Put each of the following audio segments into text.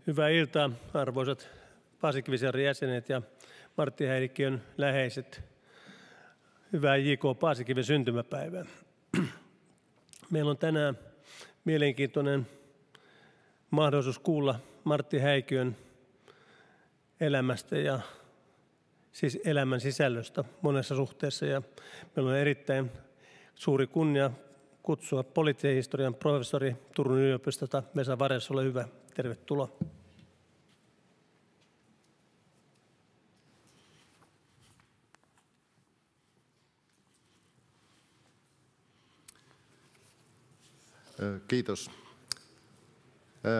Hyvää iltaa, arvoisat Paasikiviseeran jäsenet ja Martti Häirikiön läheiset. Hyvää J.K. Paasikiven syntymäpäivää. Meillä on tänään mielenkiintoinen mahdollisuus kuulla Martti Häirikiön elämästä ja siis elämän sisällöstä monessa suhteessa. Ja meillä on erittäin suuri kunnia kutsua poliittisen historian professori Turun yliopistosta Vesa Varjas. Ole hyvä. Tervetuloa. Kiitos.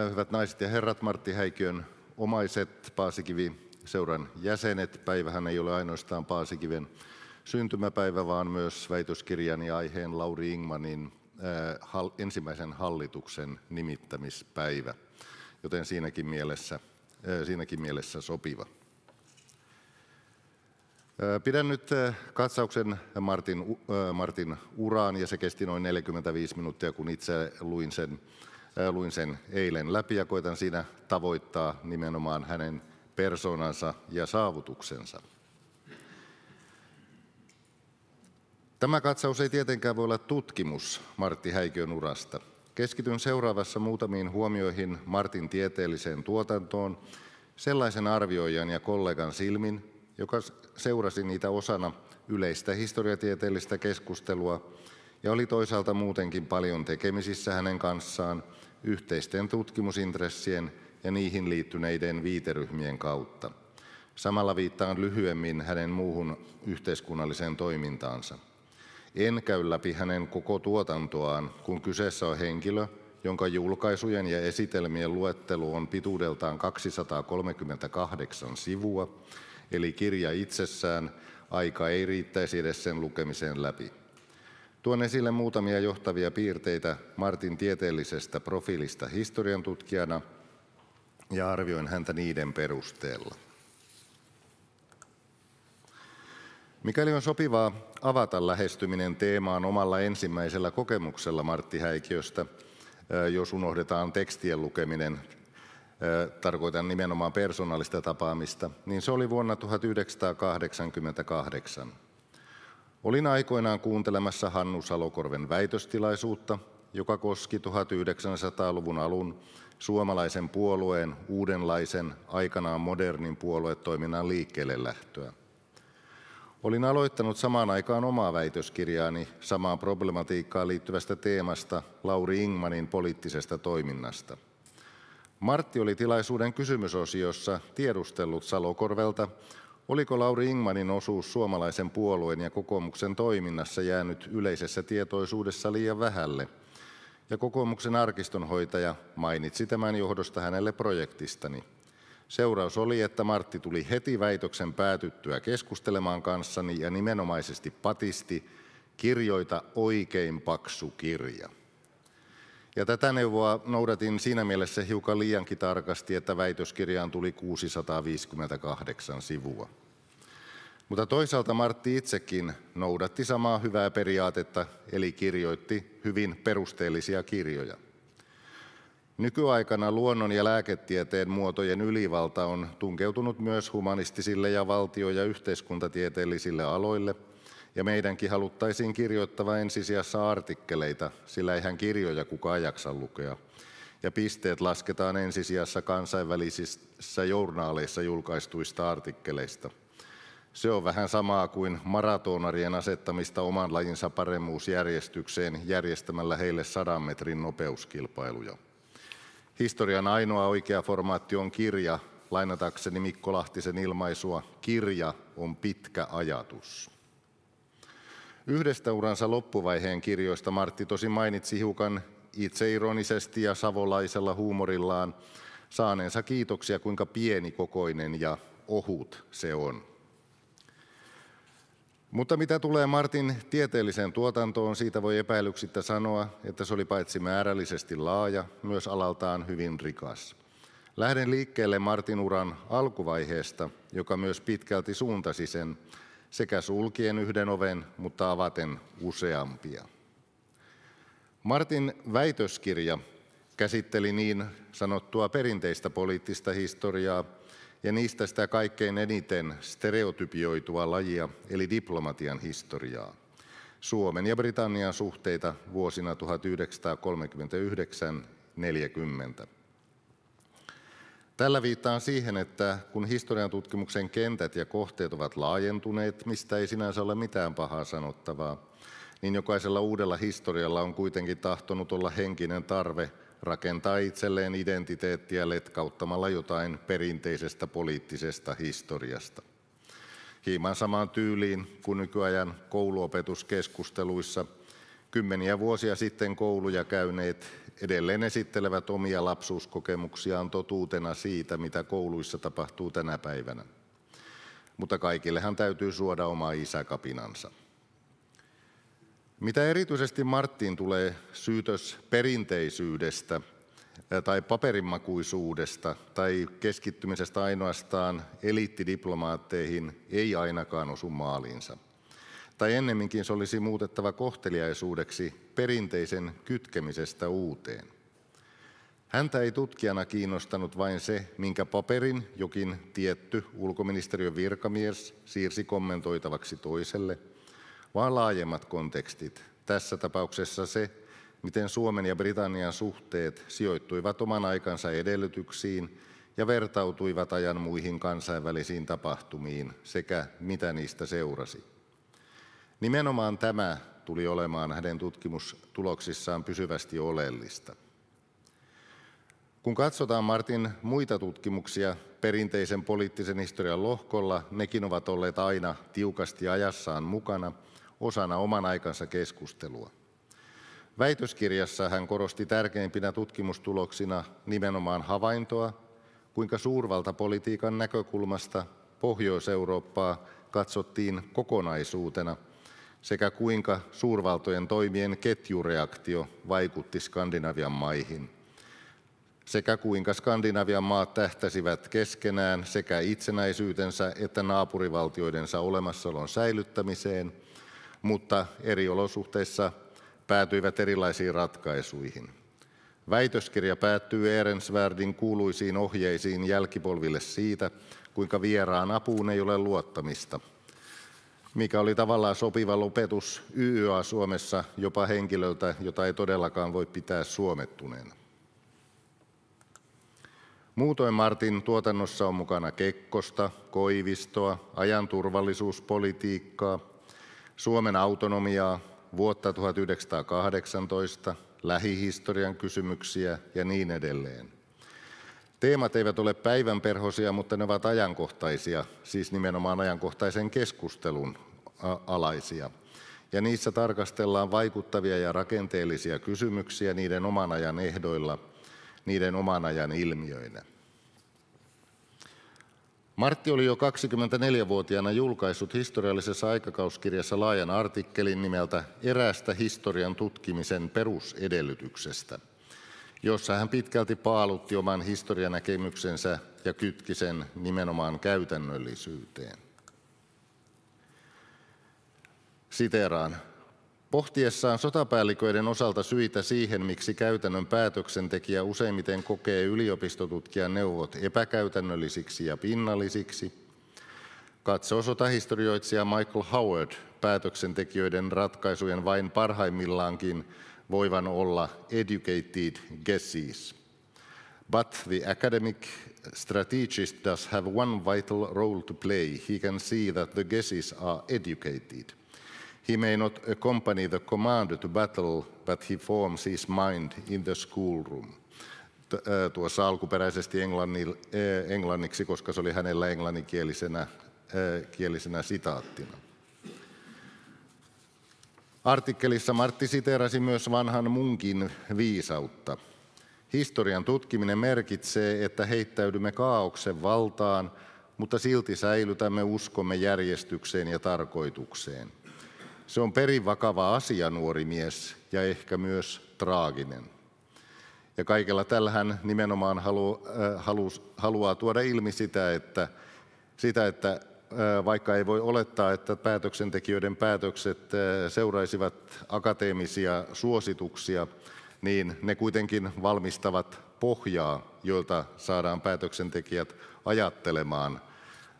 Hyvät naiset ja herrat, Martti Häirikiön omaiset, Paasikivi-seuran jäsenet. Päivähän ei ole ainoastaan Paasikiven syntymäpäivä, vaan myös väitöskirjan ja aiheen Lauri Ingmanin ensimmäisen hallituksen nimittämispäivä, joten siinäkin mielessä sopiva. Pidän nyt katsauksen Martin uraan, ja se kesti noin 45 minuuttia, kun itse luin sen eilen läpi, ja koitan siinä tavoittaa nimenomaan hänen persoonansa ja saavutuksensa. Tämä katsaus ei tietenkään voi olla tutkimus Martti Häirikiön urasta. Keskityn seuraavassa muutamiin huomioihin Martin tieteelliseen tuotantoon sellaisen arvioijan ja kollegan silmin, joka seurasi niitä osana yleistä historiatieteellistä keskustelua ja oli toisaalta muutenkin paljon tekemisissä hänen kanssaan yhteisten tutkimusintressien ja niihin liittyneiden viiteryhmien kautta. Samalla viittaan lyhyemmin hänen muuhun yhteiskunnalliseen toimintaansa. En käy läpi hänen koko tuotantoaan, kun kyseessä on henkilö, jonka julkaisujen ja esitelmien luettelu on pituudeltaan 238 sivua, eli kirja itsessään, aika ei riittäisi edes sen lukemiseen läpi. Tuon esille muutamia johtavia piirteitä Martin tieteellisestä profiilista historian tutkijana ja arvioin häntä niiden perusteella. Mikäli on sopivaa avata lähestyminen teemaan omalla ensimmäisellä kokemuksella Martti Häirikiöstä, jos unohdetaan tekstien lukeminen, tarkoitan nimenomaan persoonallista tapaamista, niin se oli vuonna 1988. Olin aikoinaan kuuntelemassa Hannu Salokorven väitöstilaisuutta, joka koski 1900-luvun alun suomalaisen puolueen uudenlaisen, aikanaan modernin puoluetoiminnan liikkeelle lähtöä. Olin aloittanut samaan aikaan omaa väitöskirjaani samaan problematiikkaan liittyvästä teemasta Lauri Ingmanin poliittisesta toiminnasta. Martti oli tilaisuuden kysymysosiossa tiedustellut Salokorvelta, oliko Lauri Ingmanin osuus suomalaisen puolueen ja kokoomuksen toiminnassa jäänyt yleisessä tietoisuudessa liian vähälle, ja kokoomuksen arkistonhoitaja mainitsi tämän johdosta hänelle projektistani. Seuraus oli, että Martti tuli heti väitöksen päätyttyä keskustelemaan kanssani ja nimenomaisesti patisti: kirjoita oikein paksu kirja. Ja tätä neuvoa noudatin siinä mielessä hiukan liiankin tarkasti, että väitöskirjaan tuli 658 sivua. Mutta toisaalta Martti itsekin noudatti samaa hyvää periaatetta, eli kirjoitti hyvin perusteellisia kirjoja. Nykyaikana luonnon- ja lääketieteen muotojen ylivalta on tunkeutunut myös humanistisille ja valtio- ja yhteiskuntatieteellisille aloille, ja meidänkin haluttaisiin kirjoittava ensisijassa artikkeleita, sillä eihän kirjoja kukaan jaksa lukea, ja pisteet lasketaan ensisijassa kansainvälisissä journaaleissa julkaistuista artikkeleista. Se on vähän samaa kuin maratonarien asettamista oman lajinsa paremmuusjärjestykseen järjestämällä heille 100 metrin nopeuskilpailuja. Historian ainoa oikea formaatti on kirja, lainatakseni Mikko Lahtisen ilmaisua: kirja on pitkä ajatus. Yhdestä uransa loppuvaiheen kirjoista Martti tosin mainitsi hiukan itseironisesti ja savolaisella huumorillaan saaneensa kiitoksia, kuinka pienikokoinen ja ohut se on. Mutta mitä tulee Martin tieteelliseen tuotantoon, siitä voi epäilyksittä sanoa, että se oli paitsi määrällisesti laaja, myös alaltaan hyvin rikas. Lähden liikkeelle Martin uran alkuvaiheesta, joka myös pitkälti suuntasi sen, sekä sulkien yhden oven, mutta avaten useampia. Martin väitöskirja käsitteli niin sanottua perinteistä poliittista historiaa ja niistä sitä kaikkein eniten stereotypioitua lajia, eli diplomatian historiaa, Suomen ja Britannian suhteita vuosina 1939–40. Tällä viittaan siihen, että kun historian tutkimuksen kentät ja kohteet ovat laajentuneet, mistä ei sinänsä ole mitään pahaa sanottavaa, niin jokaisella uudella historialla on kuitenkin tahtonut olla henkinen tarve rakentaa itselleen identiteettiä letkauttamalla jotain perinteisestä poliittisesta historiasta. Hieman samaan tyyliin kuin nykyajan kouluopetuskeskusteluissa kymmeniä vuosia sitten kouluja käyneet edelleen esittelevät omia lapsuuskokemuksiaan totuutena siitä, mitä kouluissa tapahtuu tänä päivänä. Mutta kaikillehan täytyy suoda oma isäkapinansa. Mitä erityisesti Marttiin tulee syytös perinteisyydestä tai paperinmakuisuudesta tai keskittymisestä ainoastaan eliittidiplomaatteihin, ei ainakaan osu maaliinsa. Tai ennemminkin se olisi muutettava kohteliaisuudeksi perinteisen kytkemisestä uuteen. Häntä ei tutkijana kiinnostanut vain se, minkä paperin jokin tietty ulkoministeriön virkamies siirsi kommentoitavaksi toiselle, vaan laajemmat kontekstit. Tässä tapauksessa se, miten Suomen ja Britannian suhteet sijoittuivat oman aikansa edellytyksiin ja vertautuivat ajan muihin kansainvälisiin tapahtumiin sekä mitä niistä seurasi. Nimenomaan tämä tuli olemaan hänen tutkimustuloksissaan pysyvästi oleellista. Kun katsotaan Martin muita tutkimuksia perinteisen poliittisen historian lohkolla, nekin ovat olleet aina tiukasti ajassaan mukana osana oman aikansa keskustelua. Väitöskirjassa hän korosti tärkeimpinä tutkimustuloksina nimenomaan havaintoa, kuinka suurvaltapolitiikan näkökulmasta Pohjois-Eurooppaa katsottiin kokonaisuutena sekä kuinka suurvaltojen toimien ketjureaktio vaikutti Skandinavian maihin, sekä kuinka Skandinavian maat tähtäsivät keskenään sekä itsenäisyytensä että naapurivaltioidensa olemassaolon säilyttämiseen, mutta eri olosuhteissa päätyivät erilaisiin ratkaisuihin. Väitöskirja päättyy Ehrensvärdin kuuluisiin ohjeisiin jälkipolville siitä, kuinka vieraan apuun ei ole luottamista, mikä oli tavallaan sopiva lopetus YYA Suomessa jopa henkilöltä, jota ei todellakaan voi pitää suomettuneena. Muutoin Martin tuotannossa on mukana Kekkosta, Koivistoa, ajan turvallisuuspolitiikkaa, Suomen autonomiaa, vuotta 1918, lähihistorian kysymyksiä ja niin edelleen. Teemat eivät ole päivänperhosia, mutta ne ovat ajankohtaisia, siis nimenomaan ajankohtaisen keskustelun alaisia. Ja niissä tarkastellaan vaikuttavia ja rakenteellisia kysymyksiä niiden oman ajan ehdoilla, niiden oman ajan ilmiöinä. Martti oli jo 24-vuotiaana julkaissut historiallisessa aikakauskirjassa laajan artikkelin nimeltä Eräästä historian tutkimisen perusedellytyksestä, jossa hän pitkälti paalutti oman historianäkemyksensä ja kytki sen nimenomaan käytännöllisyyteen. Siteeraan. Pohtiessaan sotapäälliköiden osalta syitä siihen, miksi käytännön päätöksentekijä useimmiten kokee yliopistotutkijan neuvot epäkäytännöllisiksi ja pinnallisiksi, katsoo sotahistorioitsija Michael Howard päätöksentekijöiden ratkaisujen vain parhaimmillaankin voivan olla educated guesses. But the academic strategist does have one vital role to play. He can see that the guesses are educated. He may not accompany the commander to battle, but he forms his mind in the schoolroom. Tuossa alkuperäisesti englanniksi, koska se oli hänellä englanninkielisenä sitaattina. Artikkelissa Martti siteerasi myös vanhan munkin viisautta. Historian tutkiminen merkitsee, että heittäydymme kaaoksen valtaan, mutta silti säilytämme uskomme järjestykseen ja tarkoitukseen. Se on perin vakava asia, nuori mies, ja ehkä myös traaginen. Ja kaikella tällä hän nimenomaan haluaa tuoda ilmi sitä, että vaikka ei voi olettaa, että päätöksentekijöiden päätökset seuraisivat akateemisia suosituksia, niin ne kuitenkin valmistavat pohjaa, joilta saadaan päätöksentekijät ajattelemaan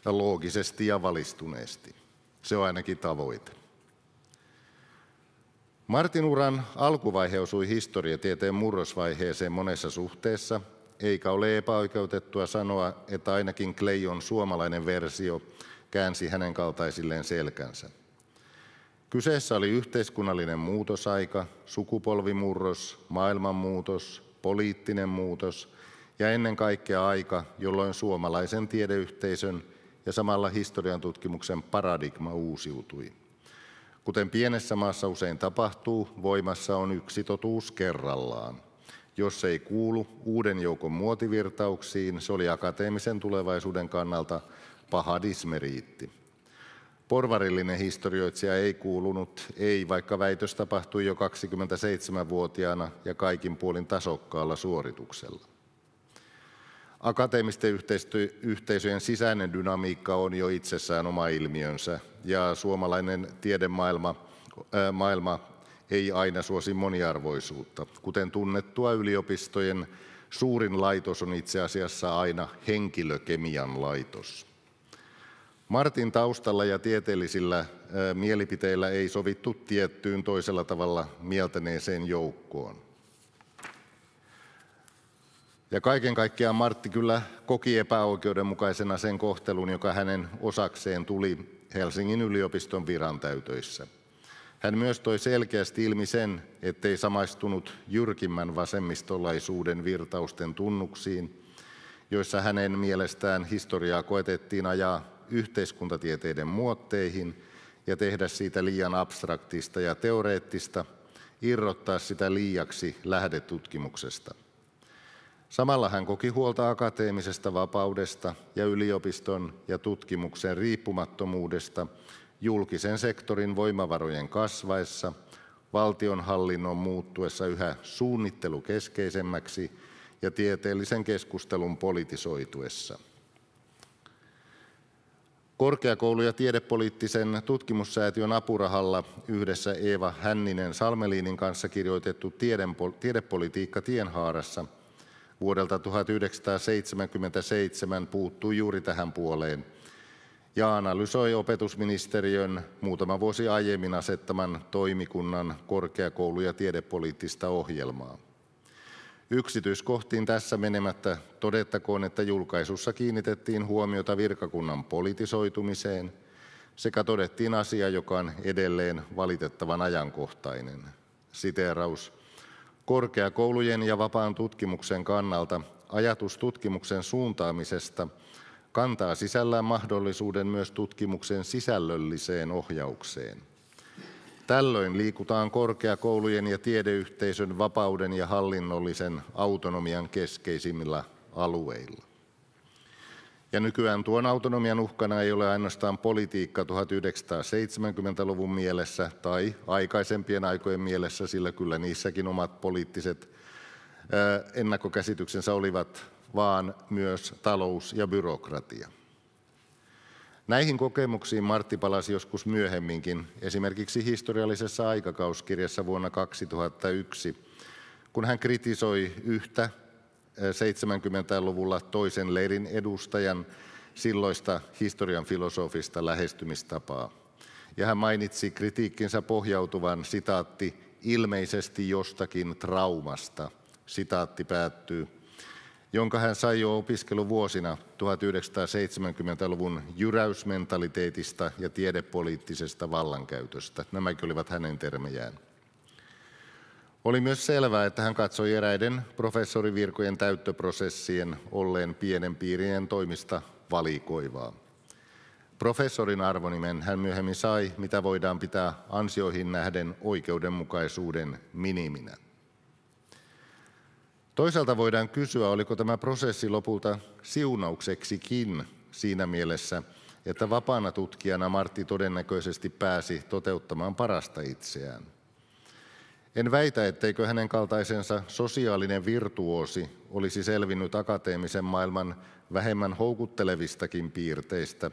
loogisesti ja valistuneesti. Se on ainakin tavoite. Martin uran alkuvaihe osui historiatieteen murrosvaiheeseen monessa suhteessa, eikä ole epäoikeutettua sanoa, että ainakin Clejon suomalainen versio käänsi hänen kaltaisilleen selkänsä. Kyseessä oli yhteiskunnallinen muutosaika, sukupolvimurros, maailmanmuutos, poliittinen muutos ja ennen kaikkea aika, jolloin suomalaisen tiedeyhteisön ja samalla historian tutkimuksen paradigma uusiutui. Kuten pienessä maassa usein tapahtuu, voimassa on yksi totuus kerrallaan. Jos se ei kuulu uuden joukon muotivirtauksiin, se oli akateemisen tulevaisuuden kannalta paha dismeriitti. Porvarillinen historioitsija ei kuulunut, ei vaikka väitös tapahtui jo 27-vuotiaana ja kaikin puolin tasokkaalla suorituksella. Akateemisten yhteisöjen sisäinen dynamiikka on jo itsessään oma ilmiönsä, ja suomalainen tiedemaailma ei aina suosi moniarvoisuutta. Kuten tunnettua, yliopistojen suurin laitos on itse asiassa aina henkilökemian laitos. Martin taustalla ja tieteellisillä mielipiteillä ei sovittu tiettyyn toisella tavalla mieltäneeseen joukkoon. Ja kaiken kaikkiaan Martti kyllä koki epäoikeudenmukaisena sen kohtelun, joka hänen osakseen tuli Helsingin yliopiston virantäytöissä. Hän myös toi selkeästi ilmi sen, ettei samaistunut jyrkimmän vasemmistolaisuuden virtausten tunnuksiin, joissa hänen mielestään historiaa koetettiin ajaa yhteiskuntatieteiden muotteihin ja tehdä siitä liian abstraktista ja teoreettista, irrottaa sitä liiaksi lähdetutkimuksesta. Samalla hän koki huolta akateemisesta vapaudesta ja yliopiston ja tutkimuksen riippumattomuudesta julkisen sektorin voimavarojen kasvaessa, valtionhallinnon muuttuessa yhä suunnittelukeskeisemmäksi ja tieteellisen keskustelun politisoituessa. Korkeakoulu- ja tiedepoliittisen tutkimussäätiön apurahalla yhdessä Eeva Hänninen-Salmelinin kanssa kirjoitettu Tiedepolitiikka tienhaarassa vuodelta 1977 puuttui juuri tähän puoleen ja analysoi opetusministeriön muutama vuosi aiemmin asettaman toimikunnan korkeakoulu- ja tiedepoliittista ohjelmaa. Yksityiskohtiin tässä menemättä todettakoon, että julkaisussa kiinnitettiin huomiota virkakunnan politisoitumiseen sekä todettiin asia, joka on edelleen valitettavan ajankohtainen. Siteeraus. Korkeakoulujen ja vapaan tutkimuksen kannalta ajatus tutkimuksen suuntaamisesta kantaa sisällään mahdollisuuden myös tutkimuksen sisällölliseen ohjaukseen. Tällöin liikutaan korkeakoulujen ja tiedeyhteisön vapauden ja hallinnollisen autonomian keskeisimmillä alueilla. Ja nykyään tuon autonomian uhkana ei ole ainoastaan politiikka 1970-luvun mielessä tai aikaisempien aikojen mielessä, sillä kyllä niissäkin omat poliittiset ennakkokäsityksensä olivat, vaan myös talous ja byrokratia. Näihin kokemuksiin Martti palasi joskus myöhemminkin, esimerkiksi historiallisessa aikakauskirjassa vuonna 2001, kun hän kritisoi yhtä 70-luvulla toisen leirin edustajan silloista historian filosofista lähestymistapaa. Ja hän mainitsi kritiikkinsä pohjautuvan, sitaatti, ilmeisesti jostakin traumasta, sitaatti päättyy, jonka hän sai jo opiskeluvuosina 1970-luvun jyräysmentaliteetista ja tiedepoliittisesta vallankäytöstä. Nämäkin olivat hänen termejään. Oli myös selvää, että hän katsoi eräiden professorivirkojen täyttöprosessien olleen pienen piirien toimista valikoivaa. Professorin arvonimen hän myöhemmin sai, mitä voidaan pitää ansioihin nähden oikeudenmukaisuuden miniminä. Toisaalta voidaan kysyä, oliko tämä prosessi lopulta siunaukseksikin siinä mielessä, että vapaana tutkijana Martti todennäköisesti pääsi toteuttamaan parasta itseään. En väitä, etteikö hänen kaltaisensa sosiaalinen virtuoosi olisi selvinnyt akateemisen maailman vähemmän houkuttelevistakin piirteistä,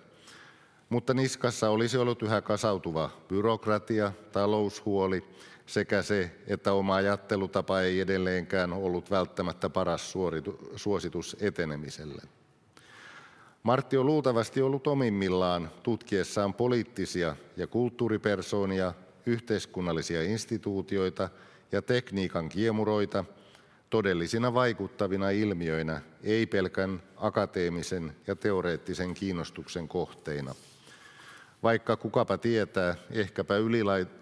mutta niskassa olisi ollut yhä kasautuva byrokratia, taloushuoli sekä se, että oma ajattelutapa ei edelleenkään ollut välttämättä paras suositus etenemiselle. Martti on luultavasti ollut omimmillaan tutkiessaan poliittisia ja kulttuuripersoonia, yhteiskunnallisia instituutioita ja tekniikan kiemuroita todellisina vaikuttavina ilmiöinä, ei pelkän akateemisen ja teoreettisen kiinnostuksen kohteina. Vaikka kukapa tietää, ehkäpä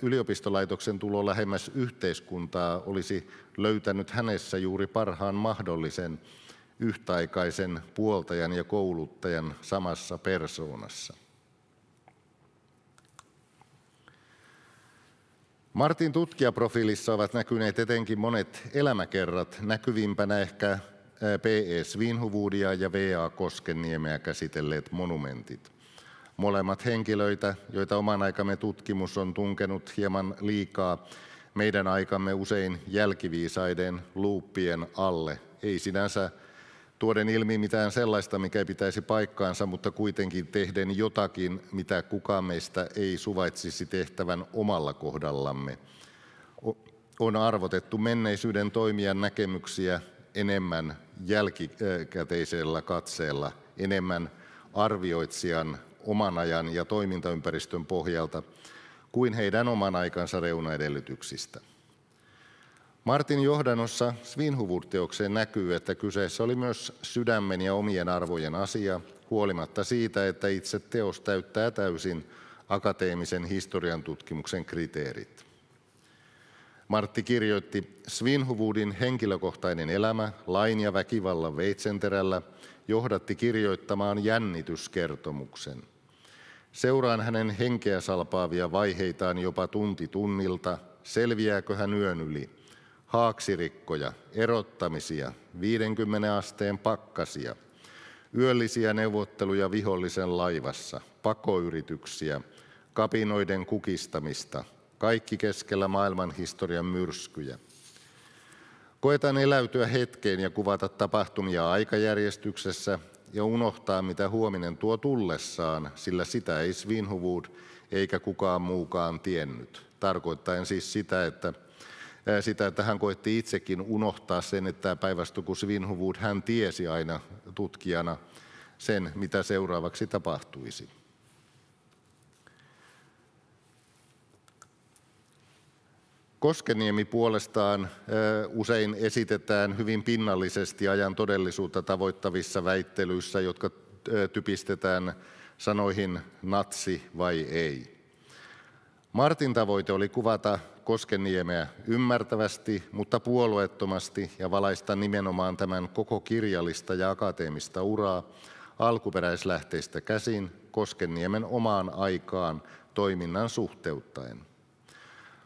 yliopistolaitoksen tulo lähemmäs yhteiskuntaa olisi löytänyt hänessä juuri parhaan mahdollisen yhtäaikaisen puoltajan ja kouluttajan samassa persoonassa. Martin tutkijaprofiilissa ovat näkyneet etenkin monet elämäkerrat, näkyvimpänä ehkä P.E. Svinhufvudia ja V.A. Koskenniemeä käsitelleet monumentit. Molemmat henkilöitä, joita oman aikamme tutkimus on tunkenut hieman liikaa meidän aikamme usein jälkiviisaiden luuppien alle. Ei sinänsä tuoden ilmi mitään sellaista, mikä ei pitäisi paikkaansa, mutta kuitenkin tehden jotakin, mitä kukaan meistä ei suvaitsisi tehtävän omalla kohdallamme. On arvotettu menneisyyden toimijan näkemyksiä enemmän jälkikäteisellä katseella, enemmän arvioitsijan oman ajan ja toimintaympäristön pohjalta kuin heidän oman aikansa reunaedellytyksistä. Martin johdannossa Svinhufvud-teokseen näkyy, että kyseessä oli myös sydämen ja omien arvojen asia, huolimatta siitä, että itse teos täyttää täysin akateemisen historian tutkimuksen kriteerit. Martti kirjoitti: Svinhufvudin henkilökohtainen elämä lain ja väkivallan veitsenterällä johdatti kirjoittamaan jännityskertomuksen. Seuraan hänen henkeä salpaavia vaiheitaan jopa tunti tunnilta, selviääkö hän yön yli. Haaksirikkoja, erottamisia, 50 asteen pakkasia, yöllisiä neuvotteluja vihollisen laivassa, pakoyrityksiä, kapinoiden kukistamista, kaikki keskellä maailmanhistorian myrskyjä. Koetan eläytyä hetkeen ja kuvata tapahtumia aikajärjestyksessä ja unohtaa, mitä huominen tuo tullessaan, sillä sitä ei Svinhufvud eikä kukaan muukaan tiennyt. Tarkoittaen siis sitä, että hän koetti itsekin unohtaa sen, että päinvastoin kuin Svinhufvud, hän tiesi aina tutkijana sen, mitä seuraavaksi tapahtuisi. Koskenniemi puolestaan usein esitetään hyvin pinnallisesti ajan todellisuutta tavoittavissa väittelyissä, jotka typistetään sanoihin natsi vai ei. Martin tavoite oli kuvata Koskenniemeä ymmärtävästi, mutta puolueettomasti ja valaista nimenomaan tämän koko kirjallista ja akateemista uraa alkuperäislähteistä käsin Koskenniemen omaan aikaan toiminnan suhteuttaen.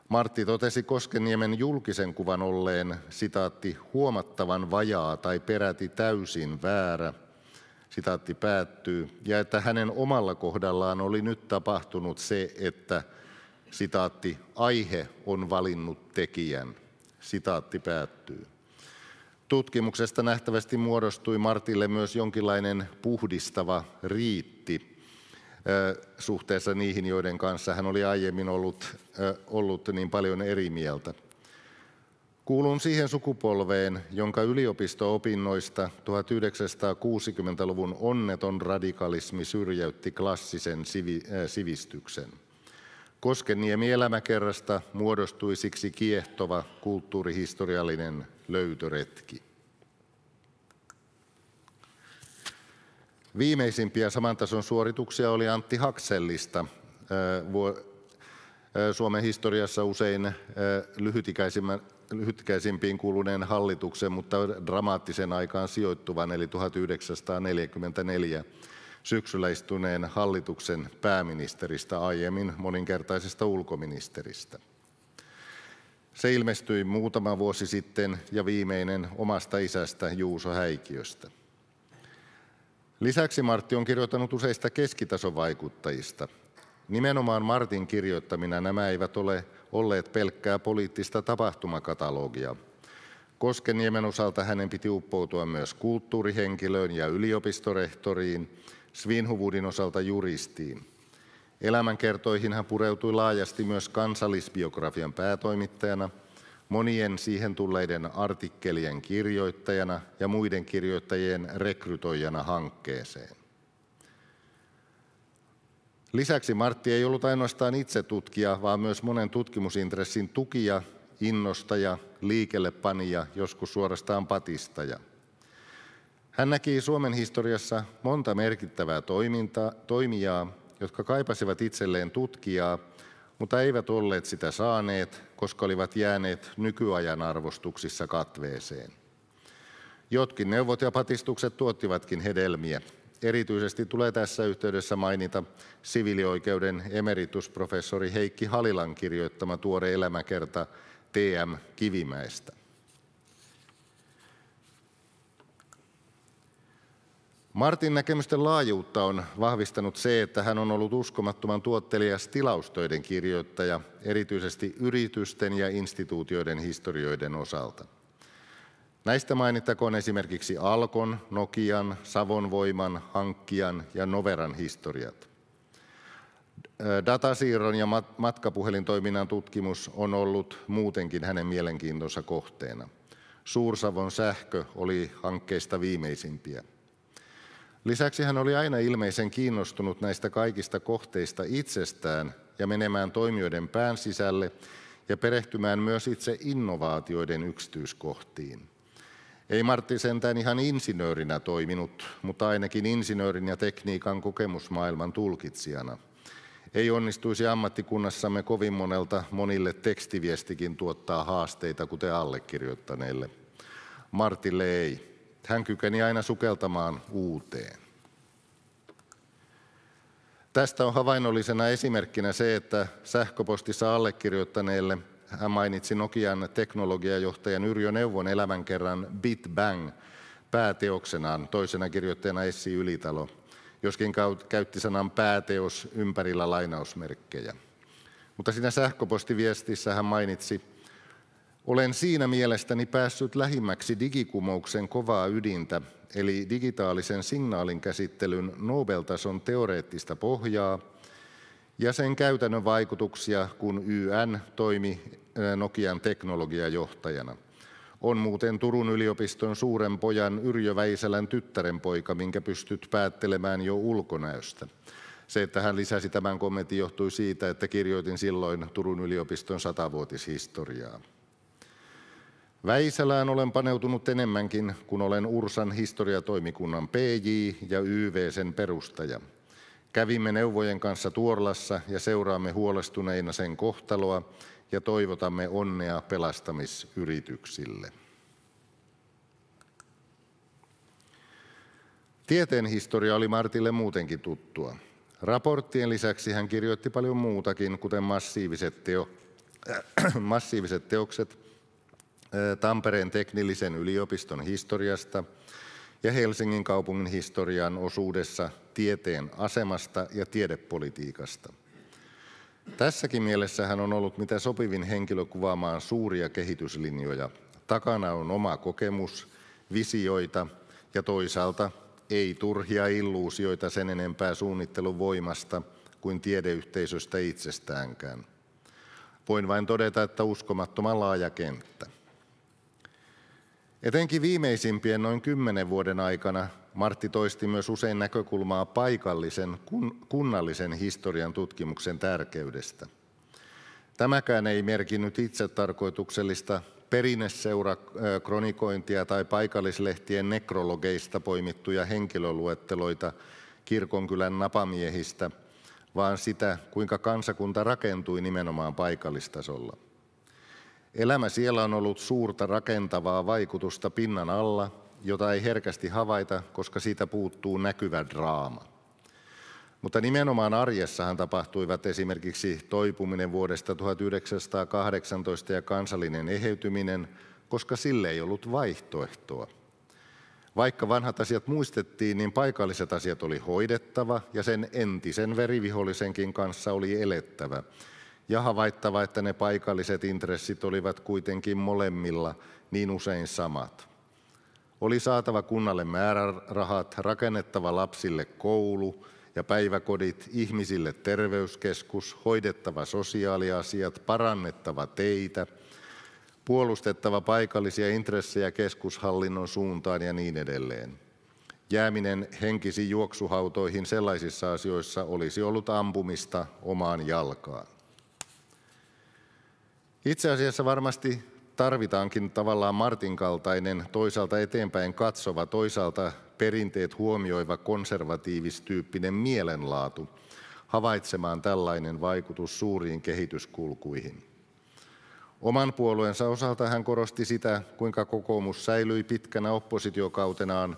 Martti totesi Koskenniemen julkisen kuvan olleen, sitaatti, huomattavan vajaa tai peräti täysin väärä, sitaatti päättyy, ja että hänen omalla kohdallaan oli nyt tapahtunut se, että, sitaatti, aihe on valinnut tekijän, sitaatti päättyy. Tutkimuksesta nähtävästi muodostui Martille myös jonkinlainen puhdistava riitti suhteessa niihin, joiden kanssa hän oli aiemmin ollut niin paljon eri mieltä. Kuulun siihen sukupolveen, jonka yliopisto-opinnoista 1960-luvun onneton radikalismi syrjäytti klassisen sivistyksen. Koskenniemi elämäkerrasta muodostui siksi kiehtova kulttuurihistoriallinen löytöretki. Viimeisimpiä saman tason suorituksia oli Antti Haksellista, Suomen historiassa usein lyhytikäisimpiin kuuluneen hallituksen, mutta dramaattisen aikaan sijoittuvan, eli 1944 syksyllä istuneen hallituksen pääministeristä, aiemmin moninkertaisesta ulkoministeristä. Se ilmestyi muutama vuosi sitten ja viimeinen omasta isästä Juuso Häikiöstä. Lisäksi Martti on kirjoittanut useista keskitason vaikuttajista. Nimenomaan Martin kirjoittamina nämä eivät ole olleet pelkkää poliittista tapahtumakatalogia. Koskenniemen osalta hänen piti uppoutua myös kulttuurihenkilöön ja yliopistorehtoriin, Svinhufvudin osalta juristiin. Elämänkertoihin hän pureutui laajasti myös kansallisbiografian päätoimittajana, monien siihen tulleiden artikkelien kirjoittajana ja muiden kirjoittajien rekrytoijana hankkeeseen. Lisäksi Martti ei ollut ainoastaan itse tutkija, vaan myös monen tutkimusintressin tukija, innostaja, liikellepanija, joskus suorastaan patistaja. Hän näki Suomen historiassa monta merkittävää toimijaa, jotka kaipasivat itselleen tutkijaa, mutta eivät olleet sitä saaneet, koska olivat jääneet nykyajan arvostuksissa katveeseen. Jotkin neuvot ja patistukset tuottivatkin hedelmiä. Erityisesti tulee tässä yhteydessä mainita siviilioikeuden emeritusprofessori Heikki Halilan kirjoittama tuore elämäkerta T.M. Kivimäestä. Martin näkemysten laajuutta on vahvistanut se, että hän on ollut uskomattoman tuottelias tilaustöiden kirjoittaja, erityisesti yritysten ja instituutioiden historioiden osalta. Näistä mainittakoon esimerkiksi Alkon, Nokian, Savonvoiman, Hankkijan ja Noveran historiat. Datasiirron ja matkapuhelintoiminnan tutkimus on ollut muutenkin hänen mielenkiintonsa kohteena. Suur-Savon sähkö oli hankkeista viimeisimpiä. Lisäksi hän oli aina ilmeisen kiinnostunut näistä kaikista kohteista itsestään ja menemään toimijoiden pään sisälle ja perehtymään myös itse innovaatioiden yksityiskohtiin. Ei Martti sentään ihan insinöörinä toiminut, mutta ainakin insinöörin ja tekniikan kokemusmaailman tulkitsijana. Ei onnistuisi ammattikunnassamme kovin monille tekstiviestikin tuottaa haasteita, kuten allekirjoittaneille. Martille ei. Hän kykeni aina sukeltamaan uuteen. Tästä on havainnollisena esimerkkinä se, että sähköpostissa allekirjoittaneelle hän mainitsi Nokian teknologiajohtajan Yrjö Neuvon elämänkerran Bit Bang pääteoksenaan, toisena kirjoittajana Essi Ylitalo, joskin käytti sanan pääteos ympärillä lainausmerkkejä. Mutta siinä sähköpostiviestissä hän mainitsi: "Olen siinä mielestäni päässyt lähimmäksi digikumouksen kovaa ydintä, eli digitaalisen signaalin käsittelyn Nobel-tason teoreettista pohjaa ja sen käytännön vaikutuksia, kun YN toimi Nokian teknologiajohtajana. On muuten Turun yliopiston suuren pojan Yrjö Väisälän tyttärenpoika, minkä pystyt päättelemään jo ulkonäöstä." Se, että hän lisäsi tämän kommentin, johtui siitä, että kirjoitin silloin Turun yliopiston 100-vuotishistoriaa. Väisälään olen paneutunut enemmänkin, kun olen Ursan historiatoimikunnan PJ ja YV-sen perustaja. Kävimme neuvojen kanssa Tuorlassa ja seuraamme huolestuneina sen kohtaloa ja toivotamme onnea pelastamisyrityksille. Tieteen historia oli Martille muutenkin tuttua. Raporttien lisäksi hän kirjoitti paljon muutakin, kuten massiiviset teokset Tampereen teknillisen yliopiston historiasta ja Helsingin kaupungin historian osuudessa tieteen asemasta ja tiedepolitiikasta. Tässäkin mielessä hän on ollut mitä sopivin henkilö kuvaamaan suuria kehityslinjoja. Takana on oma kokemus, visioita ja toisaalta ei turhia illuusioita sen enempää suunnittelun voimasta kuin tiedeyhteisöstä itsestäänkään. Voin vain todeta, että uskomattoman laaja kenttä. Etenkin viimeisimpien noin 10 vuoden aikana Martti toisti myös usein näkökulmaa paikallisen, kunnallisen historian tutkimuksen tärkeydestä. Tämäkään ei merkinnyt itsetarkoituksellista perinneseura-kronikointia tai paikallislehtien nekrologeista poimittuja henkilöluetteloita kirkonkylän napamiehistä, vaan sitä, kuinka kansakunta rakentui nimenomaan paikallistasolla. Elämä siellä on ollut suurta rakentavaa vaikutusta pinnan alla, jota ei herkästi havaita, koska siitä puuttuu näkyvä draama. Mutta nimenomaan arjessahan tapahtuivat esimerkiksi toipuminen vuodesta 1918 ja kansallinen eheytyminen, koska sille ei ollut vaihtoehtoa. Vaikka vanhat asiat muistettiin, niin paikalliset asiat oli hoidettava ja sen entisen verivihollisenkin kanssa oli elettävä. Ja havaittava, että ne paikalliset intressit olivat kuitenkin molemmilla niin usein samat. Oli saatava kunnalle määrärahat, rakennettava lapsille koulu ja päiväkodit, ihmisille terveyskeskus, hoidettava sosiaaliasiat, parannettava teitä, puolustettava paikallisia intressejä keskushallinnon suuntaan ja niin edelleen. Jääminen henkisiin juoksuhautoihin sellaisissa asioissa olisi ollut ampumista omaan jalkaan. Itse asiassa varmasti tarvitaankin tavallaan Martin kaltainen, toisaalta eteenpäin katsova, toisaalta perinteet huomioiva konservatiivistyyppinen mielenlaatu havaitsemaan tällainen vaikutus suuriin kehityskulkuihin. Oman puolueensa osalta hän korosti sitä, kuinka kokoomus säilyi pitkänä oppositiokautenaan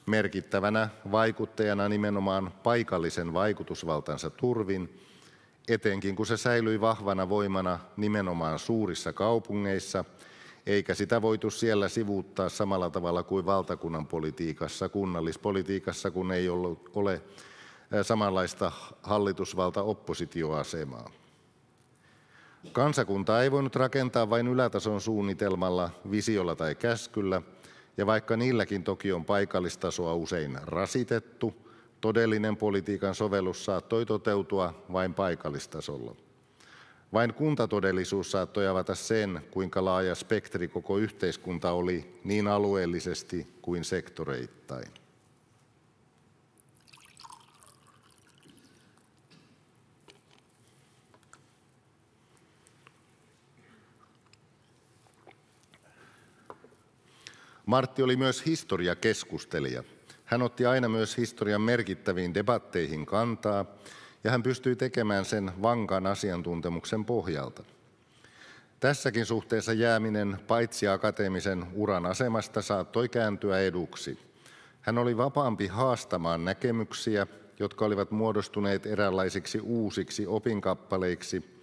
merkittävänä vaikuttajana nimenomaan paikallisen vaikutusvaltansa turvin, etenkin kun se säilyi vahvana voimana nimenomaan suurissa kaupungeissa, eikä sitä voitu siellä sivuuttaa samalla tavalla kuin valtakunnan politiikassa, kunnallispolitiikassa, kun ei ole samanlaista hallitusvalta-oppositioasemaa. Kansakuntaa ei voinut rakentaa vain ylätason suunnitelmalla, visiolla tai käskyllä, ja vaikka niilläkin toki on paikallistasoa usein rasitettu, todellinen politiikan sovellus saattoi toteutua vain paikallistasolla. Vain kuntatodellisuus saattoi avata sen, kuinka laaja spektri koko yhteiskunta oli niin alueellisesti kuin sektoreittain. Martti oli myös historiakeskustelija. Hän otti aina myös historian merkittäviin debatteihin kantaa, ja hän pystyi tekemään sen vankan asiantuntemuksen pohjalta. Tässäkin suhteessa jääminen paitsi akateemisen uran asemasta saattoi kääntyä eduksi. Hän oli vapaampi haastamaan näkemyksiä, jotka olivat muodostuneet eräänlaisiksi uusiksi opinkappaleiksi,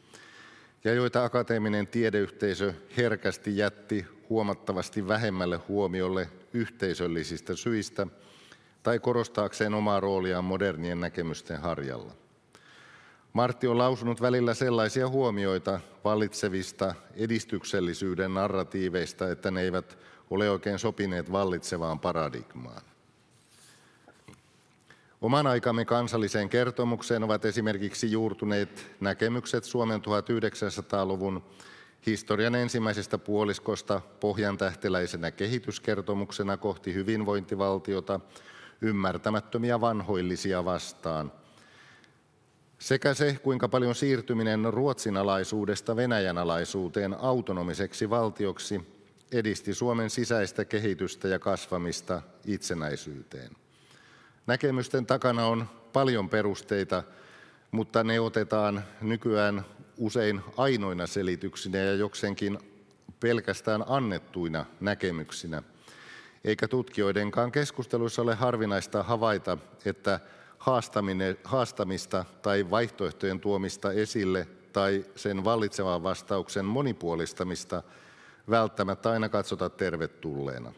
ja joita akateeminen tiedeyhteisö herkästi jätti huomattavasti vähemmälle huomiolle yhteisöllisistä syistä tai korostaakseen omaa rooliaan modernien näkemysten harjalla. Martti on lausunut välillä sellaisia huomioita vallitsevista edistyksellisyyden narratiiveista, että ne eivät ole oikein sopineet vallitsevaan paradigmaan. Oman aikamme kansalliseen kertomukseen ovat esimerkiksi juurtuneet näkemykset Suomen 1900-luvun historian ensimmäisestä puoliskosta pohjantähteläisenä kehityskertomuksena kohti hyvinvointivaltiota ymmärtämättömiä vanhoillisia vastaan. Sekä se, kuinka paljon siirtyminen Ruotsin alaisuudesta Venäjän alaisuuteen autonomiseksi valtioksi edisti Suomen sisäistä kehitystä ja kasvamista itsenäisyyteen. Näkemysten takana on paljon perusteita, mutta ne otetaan nykyään usein ainoina selityksinä ja jokseenkin pelkästään annettuina näkemyksinä. Eikä tutkijoidenkaan keskusteluissa ole harvinaista havaita, että haastamista tai vaihtoehtojen tuomista esille tai sen vallitsevan vastauksen monipuolistamista välttämättä aina katsota tervetulleena.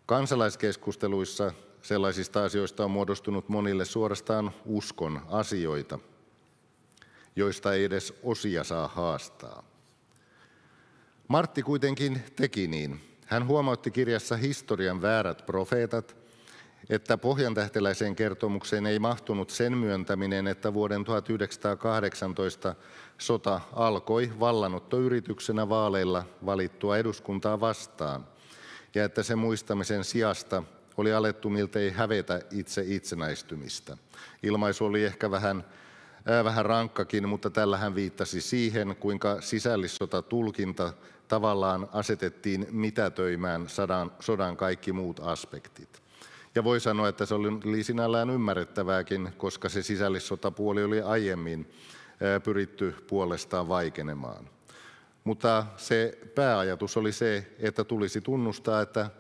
Kansalaiskeskusteluissa sellaisista asioista on muodostunut monille suorastaan uskon asioita, joista ei edes osia saa haastaa. Martti kuitenkin teki niin. Hän huomautti kirjassa Historian väärät profeetat, että pohjantähteläiseen kertomukseen ei mahtunut sen myöntäminen, että vuoden 1918 sota alkoi vallanottoyrityksenä vaaleilla valittua eduskuntaa vastaan, ja että sen muistamisen sijasta oli alettu miltei hävetä itse itsenäistymistä. Ilmaisu oli ehkä vähän rankkakin, mutta tällä hän viittasi siihen, kuinka sisällissotatulkinta tavallaan asetettiin mitätöimään sodan kaikki muut aspektit. Ja voi sanoa, että se oli sinällään ymmärrettävääkin, koska se sisällissotapuoli oli aiemmin pyritty puolestaan vaikenemaan. Mutta se pääajatus oli se, että tulisi tunnustaa, että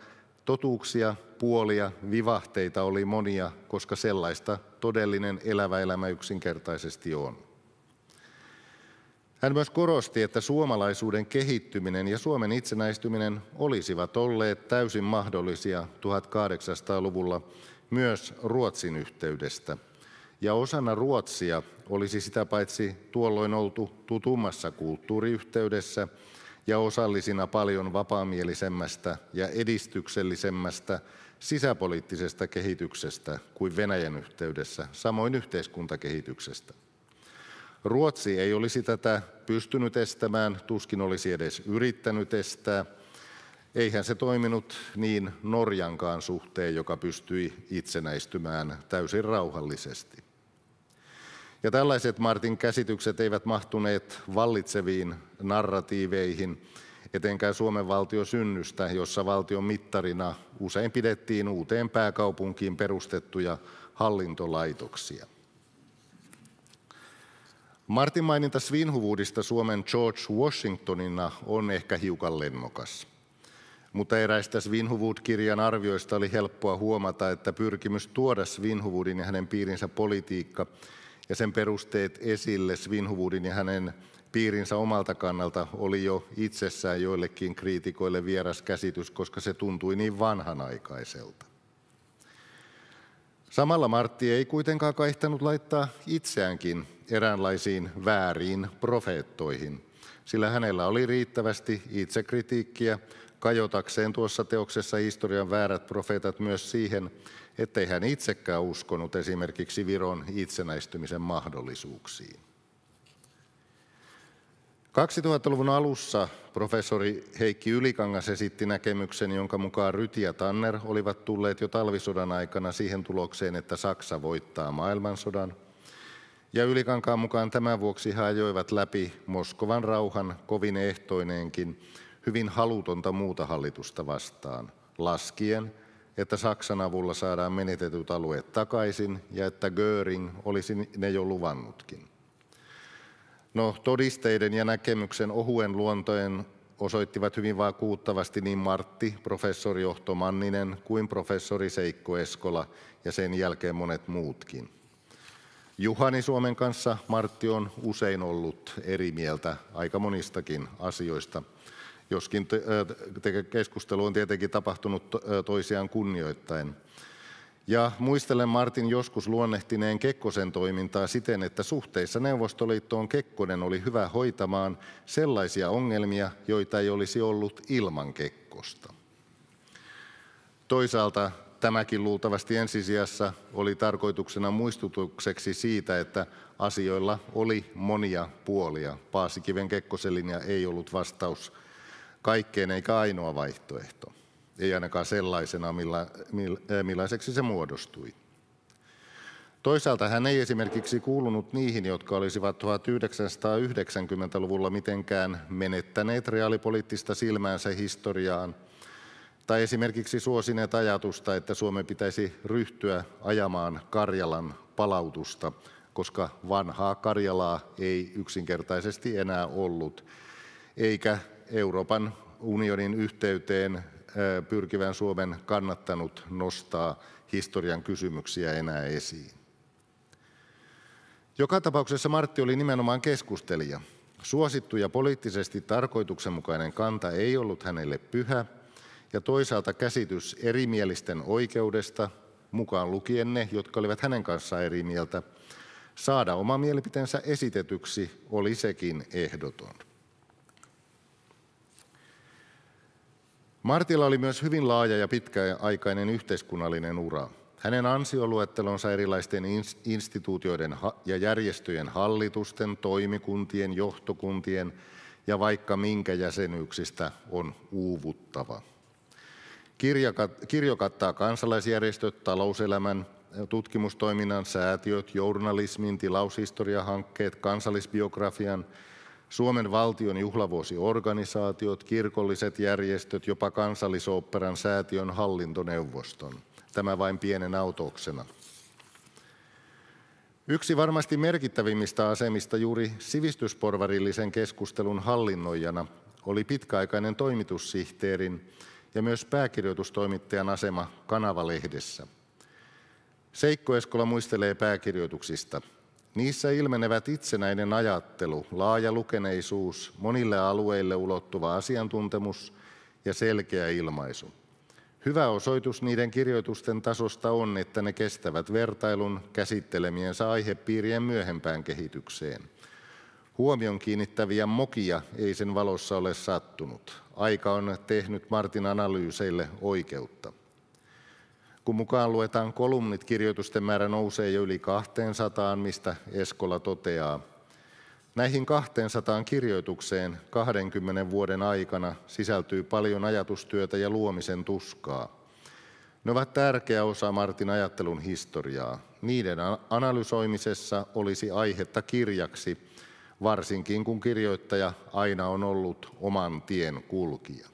totuuksia, puolia, vivahteita oli monia, koska sellaista todellinen elävä elämä yksinkertaisesti on. Hän myös korosti, että suomalaisuuden kehittyminen ja Suomen itsenäistyminen olisivat olleet täysin mahdollisia 1800-luvulla myös Ruotsin yhteydestä. Ja osana Ruotsia olisi sitä paitsi tuolloin oltu tutummassa kulttuuriyhteydessä ja osallisina paljon vapaamielisemmästä ja edistyksellisemmästä sisäpoliittisesta kehityksestä kuin Venäjän yhteydessä, samoin yhteiskuntakehityksestä. Ruotsi ei olisi tätä pystynyt estämään, tuskin olisi edes yrittänyt estää. Eihän se toiminut niin Norjankaan suhteen, joka pystyi itsenäistymään täysin rauhallisesti. Ja tällaiset Martin käsitykset eivät mahtuneet vallitseviin narratiiveihin, etenkään Suomen valtiosynnystä, jossa valtion mittarina usein pidettiin uuteen pääkaupunkiin perustettuja hallintolaitoksia. Martin maininta Svinhuvudista Suomen George Washingtonina on ehkä hiukan lennokas. Mutta eräistä Svinhuvud-kirjan arvioista oli helppoa huomata, että pyrkimys tuoda Svinhuvudin ja hänen piirinsä politiikka ja sen perusteet esille Svinhuvudin ja hänen piirinsä omalta kannalta oli jo itsessään joillekin kriitikoille vieras käsitys, koska se tuntui niin vanhanaikaiselta. Samalla Martti ei kuitenkaan kaihtanut laittaa itseäänkin eräänlaisiin vääriin profeettoihin, sillä hänellä oli riittävästi itsekritiikkiä kajotakseen tuossa teoksessa Historian väärät profeetat myös siihen, ettei hän itsekään uskonut esimerkiksi Viron itsenäistymisen mahdollisuuksiin. 2000-luvun alussa professori Heikki Ylikangas esitti näkemyksen, jonka mukaan Ryti ja Tanner olivat tulleet jo talvisodan aikana siihen tulokseen, että Saksa voittaa maailmansodan. Ja Ylikankaan mukaan tämän vuoksi he ajoivat läpi Moskovan rauhan kovin ehtoineenkin hyvin halutonta muuta hallitusta vastaan, laskien, että Saksan avulla saadaan menetetyt alueet takaisin ja että Göring olisi ne jo luvannutkin. No, todisteiden ja näkemyksen ohuen luontojen osoittivat hyvin vakuuttavasti niin Martti, professori Ohto Manninen kuin professori Seikko Eskola ja sen jälkeen monet muutkin. Juhani Suomen kanssa Martti on usein ollut eri mieltä aika monistakin asioista, joskin keskustelu on tietenkin tapahtunut toisiaan kunnioittaen. Ja muistelen Martin joskus luonnehtineen Kekkosen toimintaa siten, että suhteissa Neuvostoliittoon Kekkonen oli hyvä hoitamaan sellaisia ongelmia, joita ei olisi ollut ilman Kekkosta. Toisaalta tämäkin luultavasti ensisijassa oli tarkoituksena muistutukseksi siitä, että asioilla oli monia puolia. Paasikiven Kekkosen linja ei ollut vastaus kaikkeen eikä ainoa vaihtoehto. Ei ainakaan sellaisena, millaiseksi se muodostui. Toisaalta hän ei esimerkiksi kuulunut niihin, jotka olisivat 1990-luvulla mitenkään menettäneet reaalipoliittista silmäänsä historiaan, tai esimerkiksi suosineet ajatusta, että Suomen pitäisi ryhtyä ajamaan Karjalan palautusta, koska vanhaa Karjalaa ei yksinkertaisesti enää ollut, eikä Euroopan unionin yhteyteen pyrkivän Suomen kannattanut nostaa historian kysymyksiä enää esiin. Joka tapauksessa Martti oli nimenomaan keskustelija. Suosittu ja poliittisesti tarkoituksenmukainen kanta ei ollut hänelle pyhä, ja toisaalta käsitys erimielisten oikeudesta, mukaan lukien ne, jotka olivat hänen kanssaan eri mieltä, saada oma mielipiteensä esitetyksi oli sekin ehdoton. Martilla oli myös hyvin laaja ja pitkäaikainen yhteiskunnallinen ura. Hänen ansioluettelonsa erilaisten instituutioiden ja järjestöjen hallitusten, toimikuntien, johtokuntien ja vaikka minkä jäsenyyksistä on uuvuttava. Kirjo kattaa kansalaisjärjestöt, talouselämän, tutkimustoiminnan säätiöt, journalismin, tilaushistoriahankkeet, kansallisbiografian, Suomen valtion juhlavuosiorganisaatiot, kirkolliset järjestöt, jopa Kansallisoopperan säätiön hallintoneuvoston. Tämä vain pienen autoksena. Yksi varmasti merkittävimmistä asemista juuri sivistysporvarillisen keskustelun hallinnoijana oli pitkäaikainen toimitussihteerin ja myös pääkirjoitustoimittajan asema Kanava-lehdessä. Seikko Eskola muistelee pääkirjoituksista. Niissä ilmenevät itsenäinen ajattelu, laaja lukeneisuus, monille alueille ulottuva asiantuntemus ja selkeä ilmaisu. Hyvä osoitus niiden kirjoitusten tasosta on, että ne kestävät vertailun käsittelemiensä aihepiirien myöhempään kehitykseen. Huomion kiinnittäviä mokia ei sen valossa ole sattunut. Aika on tehnyt Martin analyyseille oikeutta. Kun mukaan luetaan kolumnit, kirjoitusten määrä nousee jo yli 200, mistä Eskola toteaa: näihin 200 kirjoitukseen 20 vuoden aikana sisältyy paljon ajatustyötä ja luomisen tuskaa. Ne ovat tärkeä osa Martin ajattelun historiaa. Niiden analysoimisessa olisi aihetta kirjaksi, varsinkin kun kirjoittaja aina on ollut oman tien kulkija.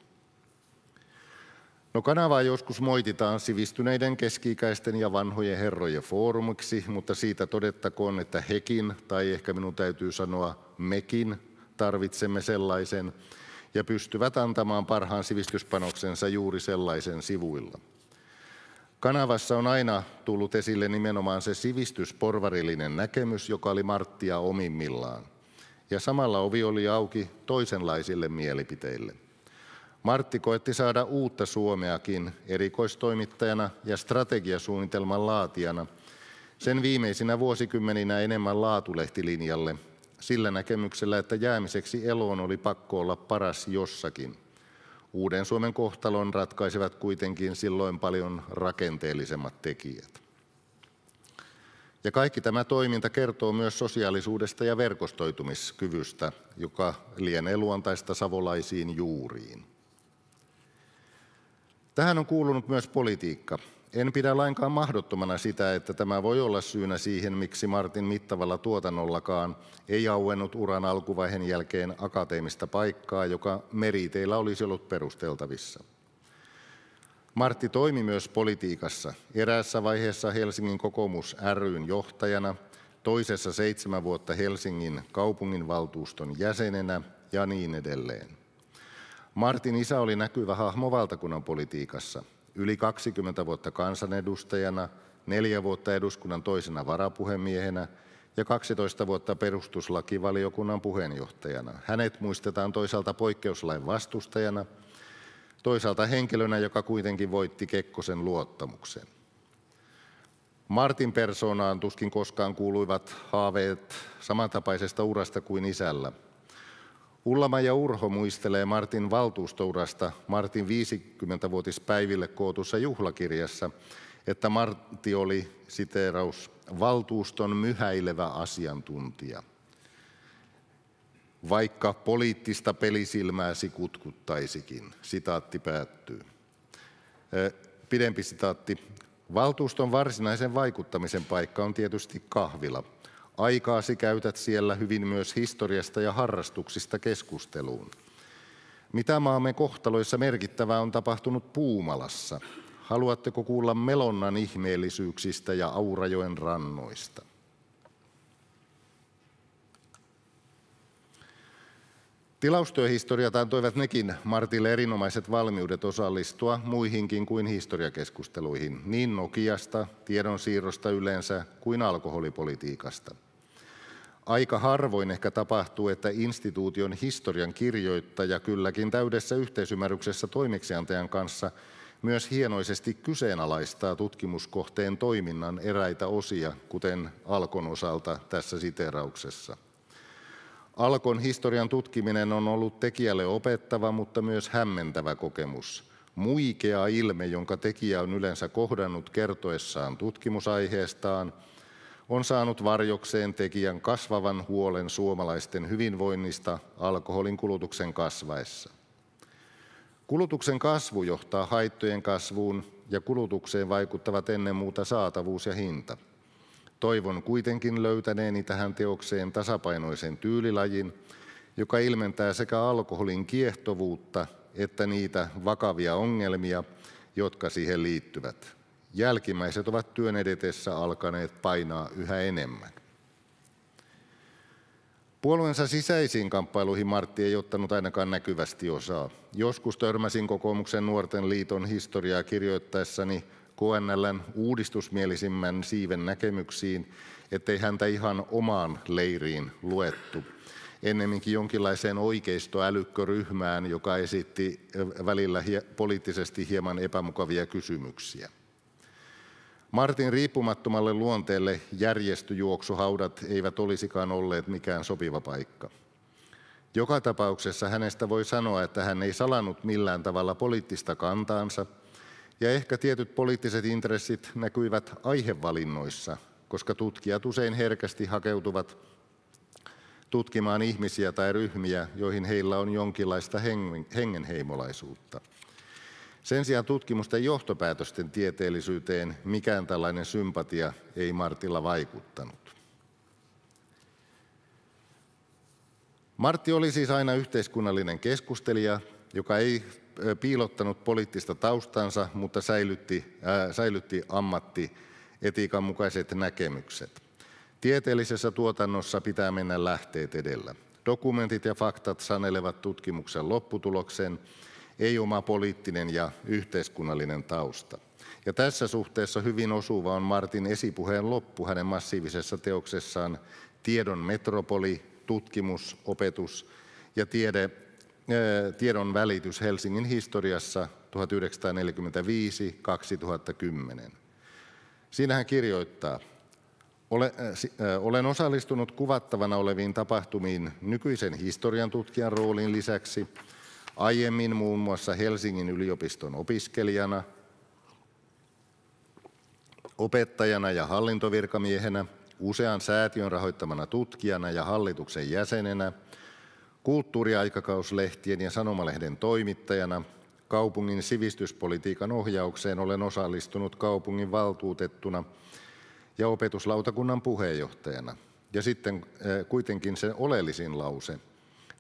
No, kanavaa joskus moititaan sivistyneiden keski-ikäisten ja vanhojen herrojen foorumiksi, mutta siitä todettakoon, että hekin, tai ehkä minun täytyy sanoa mekin, tarvitsemme sellaisen ja pystyvät antamaan parhaan sivistyspanoksensa juuri sellaisen sivuilla. Kanavassa on aina tullut esille nimenomaan se sivistysporvarillinen näkemys, joka oli Marttia omimmillaan. Ja samalla ovi oli auki toisenlaisille mielipiteille. Martti koetti saada uutta Suomeakin erikoistoimittajana ja strategiasuunnitelman laatijana sen viimeisinä vuosikymmeninä enemmän laatulehtilinjalle, sillä näkemyksellä, että jäämiseksi eloon oli pakko olla paras jossakin. Uuden Suomen kohtalon ratkaisevat kuitenkin silloin paljon rakenteellisemmat tekijät. Ja kaikki tämä toiminta kertoo myös sosiaalisuudesta ja verkostoitumiskyvystä, joka lienee luontaista savolaisiin juuriin. Tähän on kuulunut myös politiikka. En pidä lainkaan mahdottomana sitä, että tämä voi olla syynä siihen, miksi Martin mittavalla tuotannollakaan ei auennut uran alkuvaiheen jälkeen akateemista paikkaa, joka meriteillä olisi ollut perusteltavissa. Martti toimi myös politiikassa, eräässä vaiheessa Helsingin kokoomus ry:n johtajana, toisessa 7 vuotta Helsingin kaupunginvaltuuston jäsenenä ja niin edelleen. Martin isä oli näkyvä hahmo valtakunnan politiikassa. Yli 20 vuotta kansanedustajana, 4 vuotta eduskunnan toisena varapuhemiehenä ja 12 vuotta perustuslakivaliokunnan puheenjohtajana. Hänet muistetaan toisaalta poikkeuslain vastustajana, toisaalta henkilönä, joka kuitenkin voitti Kekkosen luottamuksen. Martin persoonaan tuskin koskaan kuuluivat haaveet samantapaisesta urasta kuin isällä. Ulla-Maija Urho muistelee Martin valtuustourasta Martin 50-vuotispäiville kootussa juhlakirjassa, että Martti oli, siteeraus, valtuuston myhäilevä asiantuntija. Vaikka poliittista pelisilmääsi kutkuttaisikin, sitaatti päättyy. Pidempi sitaatti. Valtuuston varsinaisen vaikuttamisen paikka on tietysti kahvila. Aikaasi käytät siellä hyvin myös historiasta ja harrastuksista keskusteluun. Mitä maamme kohtaloissa merkittävää on tapahtunut Puumalassa? Haluatteko kuulla Melonnan ihmeellisyyksistä ja Aurajoen rannoista? Tilaustyöhistoriat antoivat nekin Martille erinomaiset valmiudet osallistua muihinkin kuin historiakeskusteluihin, niin Nokiasta, tiedonsiirrosta yleensä kuin alkoholipolitiikasta. Aika harvoin ehkä tapahtuu, että instituution historian kirjoittaja kylläkin täydessä yhteisymmärryksessä toimeksiantajan kanssa myös hienoisesti kyseenalaistaa tutkimuskohteen toiminnan eräitä osia, kuten Alkon osalta tässä siteerauksessa. Alkon historian tutkiminen on ollut tekijälle opettava, mutta myös hämmentävä kokemus. Muikea ilme, jonka tekijä on yleensä kohdannut kertoessaan tutkimusaiheestaan, on saanut varjokseen tekijän kasvavan huolen suomalaisten hyvinvoinnista alkoholin kulutuksen kasvaessa. Kulutuksen kasvu johtaa haittojen kasvuun ja kulutukseen vaikuttavat ennen muuta saatavuus ja hinta. Toivon kuitenkin löytäneeni tähän teokseen tasapainoisen tyylilajin, joka ilmentää sekä alkoholin kiehtovuutta että niitä vakavia ongelmia, jotka siihen liittyvät. Jälkimmäiset ovat työn edetessä alkaneet painaa yhä enemmän. Puolueensa sisäisiin kamppailuihin Martti ei ottanut ainakaan näkyvästi osaa. Joskus törmäsin Kokoomuksen nuorten liiton historiaa kirjoittaessani KNL:n uudistusmielisimmän siiven näkemyksiin, ettei häntä ihan omaan leiriin luettu, ennemminkin jonkinlaiseen oikeistoälykköryhmään, joka esitti välillä poliittisesti hieman epämukavia kysymyksiä. Martin riippumattomalle luonteelle järjestöjuoksuhaudat eivät olisikaan olleet mikään sopiva paikka. Joka tapauksessa hänestä voi sanoa, että hän ei salannut millään tavalla poliittista kantaansa, ja ehkä tietyt poliittiset intressit näkyivät aihevalinnoissa, koska tutkijat usein herkästi hakeutuvat tutkimaan ihmisiä tai ryhmiä, joihin heillä on jonkinlaista hengenheimolaisuutta. Sen sijaan tutkimusten johtopäätösten tieteellisyyteen mikään tällainen sympatia ei Martilla vaikuttanut. Martti oli siis aina yhteiskunnallinen keskustelija, joka ei piilottanut poliittista taustansa, mutta säilytti ammattietiikan mukaiset näkemykset. Tieteellisessä tuotannossa pitää mennä lähteet edellä. Dokumentit ja faktat sanelevat tutkimuksen lopputuloksen, ei oma poliittinen ja yhteiskunnallinen tausta. Ja tässä suhteessa hyvin osuva on Martin esipuheen loppu hänen massiivisessa teoksessaan Tiedon metropoli, tutkimus, opetus ja tiedon välitys Helsingin historiassa 1945-2010. Siinä hän kirjoittaa: Olen osallistunut kuvattavana oleviin tapahtumiin nykyisen historian tutkijan roolin lisäksi aiemmin muun muassa Helsingin yliopiston opiskelijana, opettajana ja hallintovirkamiehenä, usean säätiön rahoittamana tutkijana ja hallituksen jäsenenä, kulttuuriaikakauslehtien ja sanomalehden toimittajana, kaupungin sivistyspolitiikan ohjaukseen olen osallistunut kaupungin valtuutettuna ja opetuslautakunnan puheenjohtajana. Ja sitten kuitenkin se oleellisin lause.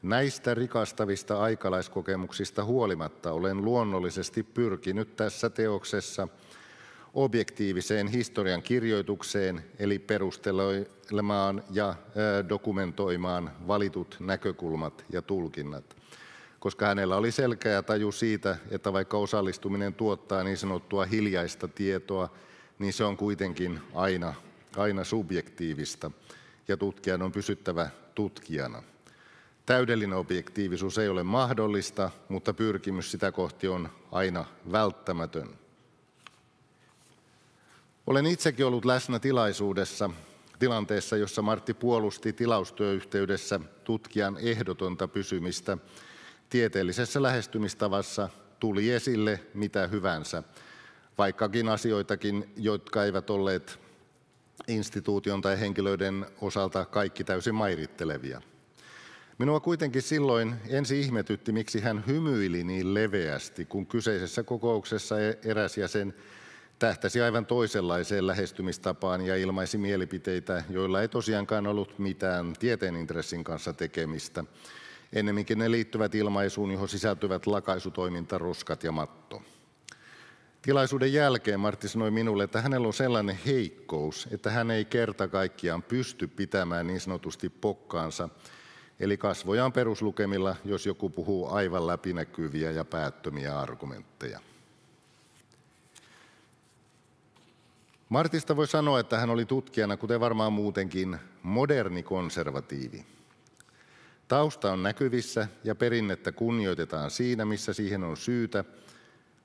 Näistä rikastavista aikalaiskokemuksista huolimatta olen luonnollisesti pyrkinyt tässä teoksessa objektiiviseen historian kirjoitukseen, eli perustelemaan ja dokumentoimaan valitut näkökulmat ja tulkinnat, koska hänellä oli selkeä taju siitä, että vaikka osallistuminen tuottaa niin sanottua hiljaista tietoa, niin se on kuitenkin aina subjektiivista, ja tutkijan on pysyttävä tutkijana. Täydellinen objektiivisuus ei ole mahdollista, mutta pyrkimys sitä kohti on aina välttämätön. Olen itsekin ollut läsnä tilanteessa, jossa Martti puolusti tilaustyöyhteydessä tutkijan ehdotonta pysymistä tieteellisessä lähestymistavassa, tuli esille mitä hyvänsä, vaikkakin asioitakin, jotka eivät olleet instituution tai henkilöiden osalta kaikki täysin mairittelevia. Minua kuitenkin silloin ensin ihmetytti, miksi hän hymyili niin leveästi, kun kyseisessä kokouksessa eräs jäsen tähtäsi aivan toisenlaiseen lähestymistapaan ja ilmaisi mielipiteitä, joilla ei tosiaankaan ollut mitään tieteen intressin kanssa tekemistä. Ennemminkin ne liittyvät ilmaisuun, johon sisältyvät lakaisutoiminta, roskat ja matto. Tilaisuuden jälkeen Martti sanoi minulle, että hänellä on sellainen heikkous, että hän ei kerta kaikkiaan pysty pitämään niin sanotusti pokkaansa, eli kasvojaan peruslukemilla, jos joku puhuu aivan läpinäkyviä ja päättömiä argumentteja. Martista voi sanoa, että hän oli tutkijana, kuten varmaan muutenkin, moderni konservatiivi. Tausta on näkyvissä ja perinnettä kunnioitetaan siinä, missä siihen on syytä,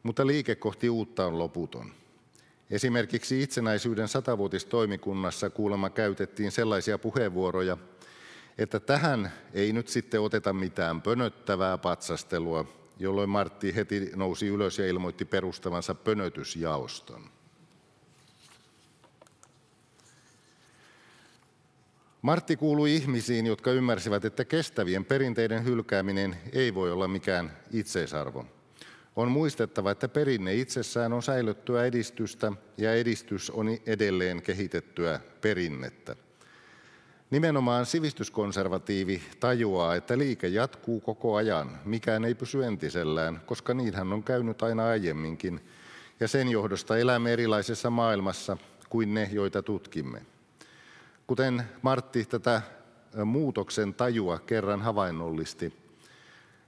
mutta liike kohti uutta on loputon. Esimerkiksi itsenäisyyden 100-vuotistoimikunnassa kuulemma käytettiin sellaisia puheenvuoroja, että tähän ei nyt sitten oteta mitään pönöttävää patsastelua, jolloin Martti heti nousi ylös ja ilmoitti perustavansa pönötysjaoston. Martti kuului ihmisiin, jotka ymmärsivät, että kestävien perinteiden hylkääminen ei voi olla mikään itseisarvo. On muistettava, että perinne itsessään on säilyttyä edistystä ja edistys on edelleen kehitettyä perinnettä. Nimenomaan sivistyskonservatiivi tajuaa, että liike jatkuu koko ajan, mikään ei pysy entisellään, koska niinhän on käynyt aina aiemminkin, ja sen johdosta elämme erilaisessa maailmassa kuin ne, joita tutkimme. Kuten Martti tätä muutoksen tajua kerran havainnollisti,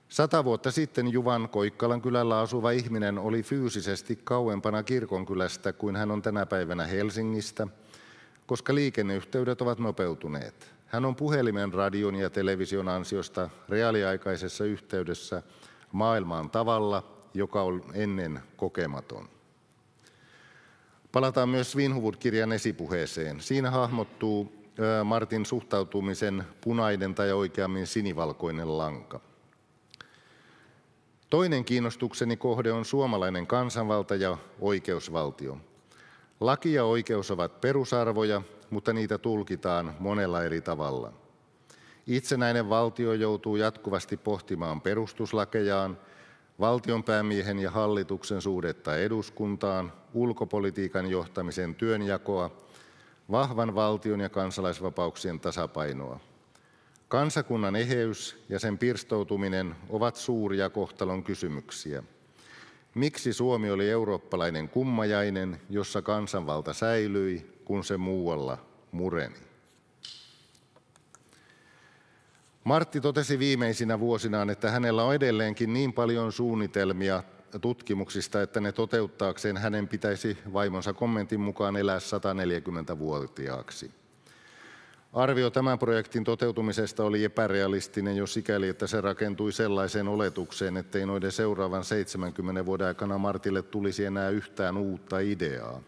100 vuotta sitten Juvan Koikkalan kylällä asuva ihminen oli fyysisesti kauempana kirkonkylästä kuin hän on tänä päivänä Helsingistä, koska liikenneyhteydet ovat nopeutuneet. Hän on puhelimen, radion ja television ansiosta reaaliaikaisessa yhteydessä maailmaan tavalla, joka on ennen kokematon. Palataan myös Svinhufvud-kirjan esipuheeseen. Siinä hahmottuu Martin suhtautumisen punainen tai oikeammin sinivalkoinen lanka. Toinen kiinnostukseni kohde on suomalainen kansanvalta ja oikeusvaltio. Laki ja oikeus ovat perusarvoja, mutta niitä tulkitaan monella eri tavalla. Itsenäinen valtio joutuu jatkuvasti pohtimaan perustuslakejaan, valtionpäämiehen ja hallituksen suhdetta eduskuntaan, ulkopolitiikan johtamisen työnjakoa, vahvan valtion ja kansalaisvapauksien tasapainoa. Kansakunnan eheys ja sen pirstoutuminen ovat suuria kohtalon kysymyksiä. Miksi Suomi oli eurooppalainen kummajainen, jossa kansanvalta säilyi, kun se muualla mureni? Martti totesi viimeisinä vuosinaan, että hänellä on edelleenkin niin paljon suunnitelmia tutkimuksista, että ne toteuttaakseen hänen pitäisi vaimonsa kommentin mukaan elää 140-vuotiaaksi. Arvio tämän projektin toteutumisesta oli epärealistinen jo sikäli, että se rakentui sellaiseen oletukseen, ettei noiden seuraavan 70 vuoden aikana Martille tulisi enää yhtään uutta ideaa.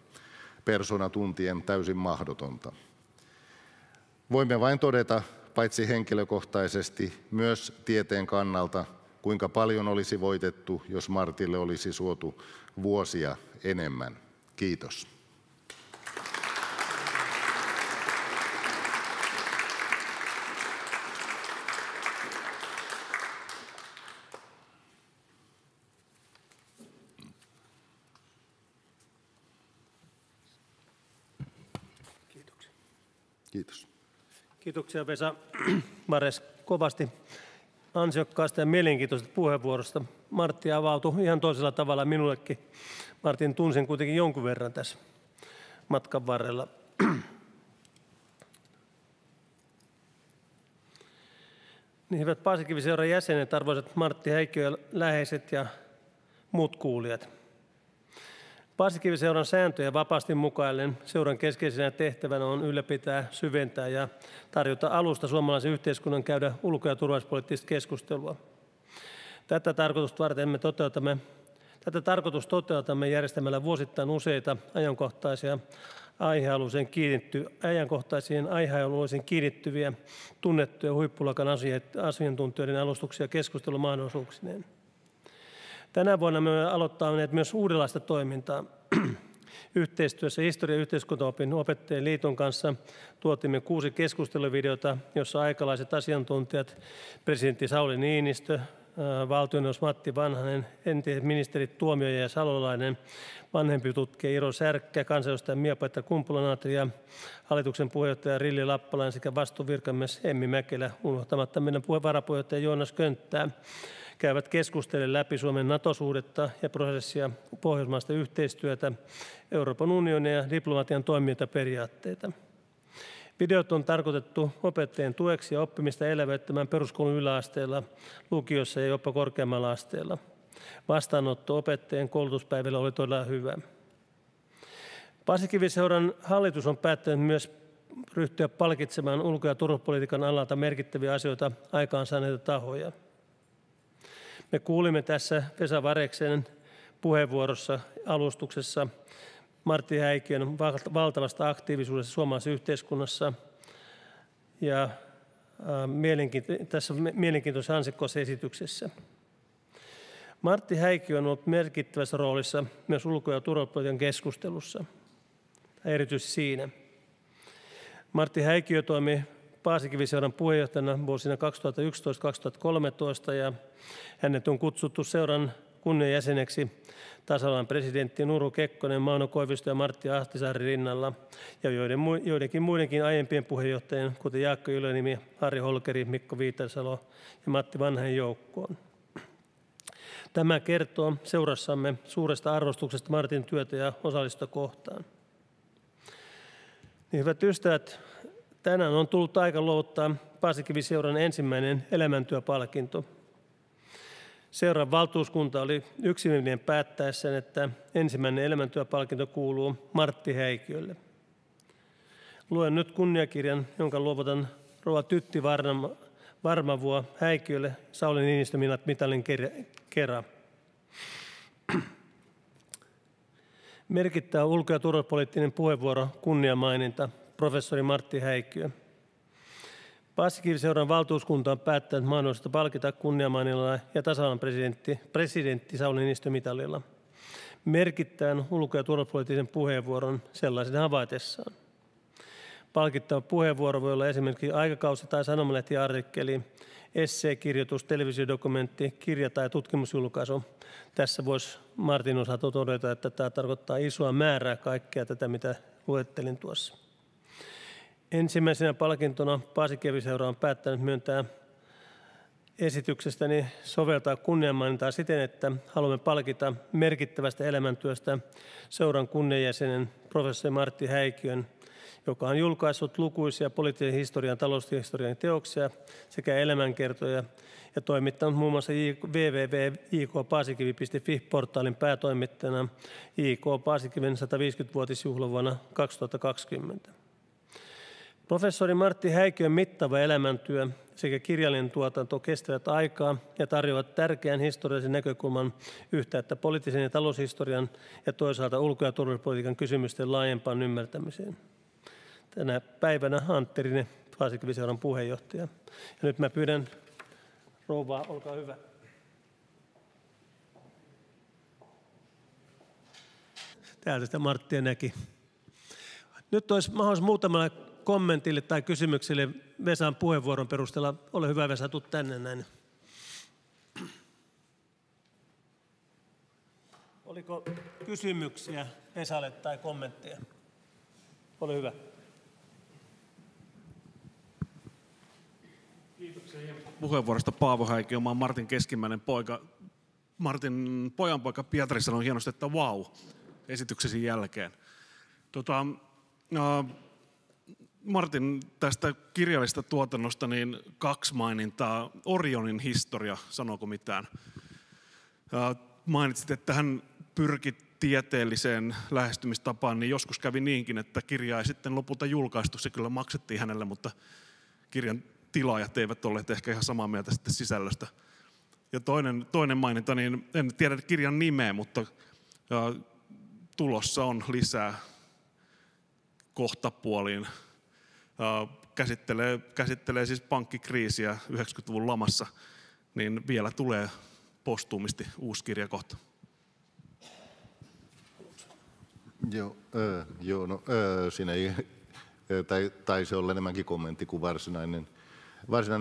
Persona tuntien täysin mahdotonta. Voimme vain todeta, paitsi henkilökohtaisesti, myös tieteen kannalta, kuinka paljon olisi voitettu, jos Martille olisi suotu vuosia enemmän. Kiitos. Kiitos. Kiitoksia Vesa Mares kovasti ansiokkaasta ja mielenkiintoisesta puheenvuorosta. Martti avautui ihan toisella tavalla minullekin. Martin tunsin kuitenkin jonkun verran tässä matkan varrella. Niin, hyvät Paasikivi-seuran jäsenet, arvoisat Martti Häikkiön läheiset ja muut kuulijat. Paasikivi-seuran sääntöjä vapaasti mukaillen seuran keskeisenä tehtävänä on ylläpitää, syventää ja tarjota alusta suomalaisen yhteiskunnan käydä ulko- ja turvallisuuspoliittista keskustelua. Tätä tarkoitusta toteutamme järjestämällä vuosittain useita ajankohtaisiin aihealueisiin kiinnittyviä tunnettuja huippuluokan asiantuntijoiden alustuksia keskustelumahdollisuuksineen. Tänä vuonna me aloittamme myös uudenlaista toimintaa. Yhteistyössä Historia- ja yhteiskuntaopin opettajien liiton kanssa tuotimme 6 keskusteluvideota, jossa aikalaiset asiantuntijat, presidentti Sauli Niinistö, valtioneuvos Matti Vanhanen, entiset ministerit Tuomioja ja Salolainen, vanhempi tutkija Iro Särkkä, kansanedustaja Mia-Petra Kumpula-Natri ja hallituksen puheenjohtaja Rilli Lappalainen sekä vastuuvirkamies Emmi Mäkelä, unohtamatta meidän varapuheenjohtaja Joonas Könttää, käyvät keskustellen läpi Suomen NATO-suhdetta ja prosessia, pohjoismaista yhteistyötä, Euroopan unionia ja diplomatian toimintaperiaatteita. Videot on tarkoitettu opettajien tueksi ja oppimista elävöittämään peruskoulun yläasteella, lukiossa ja jopa korkeammalla asteella. Vastaanotto opettajien koulutuspäivillä oli todella hyvä. Paasikivi-seuran hallitus on päättänyt myös ryhtyä palkitsemaan ulko- ja turvallisuuspolitiikan alalta merkittäviä asioita aikaansaaneita tahoja. Me kuulimme tässä Vesa Vareksen puheenvuorossa alustuksessa Martti Häikkiön valtavasta aktiivisuudesta suomalaisessa yhteiskunnassa ja tässä mielenkiintoisessa ansiokkaassa esityksessä. Martti Häikkiö on ollut merkittävässä roolissa myös ulko- ja turvallisuuspolitiikan keskustelussa, erityisesti siinä. Martti Häikkiö toimi Paasikivi-seuran puheenjohtajana vuosina 2011–2013 ja hänet on kutsuttu seuran kunniajäseneksi tasavallan presidentti Urho Kekkonen, Mauno Koivisto ja Martti Ahtisaari rinnalla ja joidenkin muidenkin aiempien puheenjohtajien, kuten Jaakko Ylönimi, Harri Holkeri, Mikko Viitasalo ja Matti Vanhanen joukkoon. Tämä kertoo seurassamme suuresta arvostuksesta Martin työtä ja osallistusta kohtaan. Niin, hyvät ystävät, tänään on tullut aika luovuttaa Paasikivi-seuran ensimmäinen elämäntyöpalkinto. Seuran valtuuskunta oli yksimielinen päättäessään, että ensimmäinen elämäntyöpalkinto kuuluu Martti Häikkiölle. Luen nyt kunniakirjan, jonka luovutan rouva Tytti Varmavuo Häikkiölle Sauli Niinistön mitalin kera. Merkittävä ulko- ja turvallisuuspoliittinen puheenvuoro, kunniamaininta, professori Martti Häikkiö. Paasikiviseuran valtuuskunta on päättänyt mahdollisuutta palkita kunniamaininnalla ja tasavallan presidentti Sauli Niinistö mitalilla. Merkittävän ulko- ja turvallisuuspoliittisen puheenvuoron sellaisen havaitessaan. Palkittava puheenvuoro voi olla esimerkiksi aikakausi- tai sanomalehtiartikkeli, esseekirjoitus, televisiodokumentti, kirja- tai tutkimusjulkaisu. Tässä voisi Martin osalta todeta, että tämä tarkoittaa isoa määrää kaikkea tätä, mitä luettelin tuossa. Ensimmäisenä palkintona Paasikiviseura on päättänyt myöntää esityksestäni soveltaa kunniamainintaa siten, että haluamme palkita merkittävästä elämäntyöstä seuran kunniajäsenen professori Martti Häikkiön, joka on julkaissut lukuisia poliittisen historian ja taloushistorian teoksia sekä elämänkertoja ja toimittanut muun muassa www.jkpaasikivi.fi-portaalin päätoimittajana JK Paasikiven 150-vuotisjuhlavuonna 2020. Professori Martti Häikkiön mittava elämäntyö sekä kirjallinen tuotanto kestävät aikaa ja tarjoavat tärkeän historiallisen näkökulman yhtäältä poliittisen ja taloushistorian ja toisaalta ulko- ja turvallisuuspolitiikan kysymysten laajempaan ymmärtämiseen. Tänä päivänä Antti Rinne, Paasikiviseuran puheenjohtaja. Ja nyt mä pyydän rouvaa, olkaa hyvä. Täältä sitä Marttia näki. Nyt olisi mahdollisuus muutamalle kommentille tai kysymyksille Vesan puheenvuoron perusteella. Ole hyvä, Vesa, tuu tänne näin. Oliko kysymyksiä Vesalle tai kommentteja? Ole hyvä. Kiitoksia puheenvuorosta, Paavo Häikkiö. Mä oon Martin keskimmäinen poika. Martin pojanpoika Pietari sanoi hienosti, että vau, esityksesi jälkeen. Martin, tästä kirjallisesta tuotannosta niin 2 mainintaa. Orionin historia, sanooko mitään? Mainitsit, että hän pyrki tieteelliseen lähestymistapaan, niin joskus kävi niinkin, että kirja ei sitten lopulta julkaistu. Se kyllä maksettiin hänelle, mutta kirjan tilaajat eivät olleet ehkä ihan samaa mieltä sitten sisällöstä. Ja toinen maininta, niin en tiedä kirjan nimeä, mutta tulossa on lisää kohtapuoliin. Käsittelee siis pankkikriisiä 90-luvun lamassa, niin vielä tulee postuumisti uusi kirja kohta. Siinä ei taisi olla enemmänkin kommentti kuin varsinainen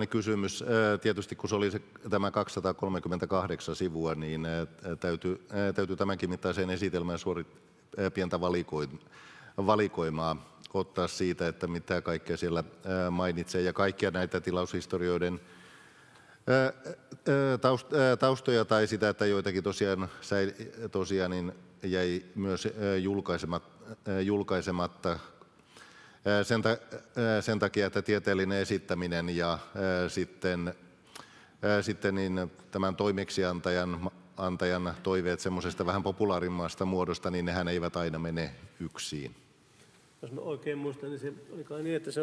kysymys. Tietysti kun se oli tämä 238 sivua, niin täytyy tämänkin mittaiseen esitelmään pientä valikoimaa ottaa siitä, että mitä kaikkea siellä mainitsee, ja kaikkia näitä tilaushistorioiden taustoja tai sitä, että joitakin tosiaan niin jäi myös julkaisematta sen takia, että tieteellinen esittäminen ja sitten niin tämän toimeksiantajan toiveet semmoisesta vähän populaarimmasta muodosta, niin nehän eivät aina mene yksiin. Jos mä oikein muistan, niin se oli niin, että se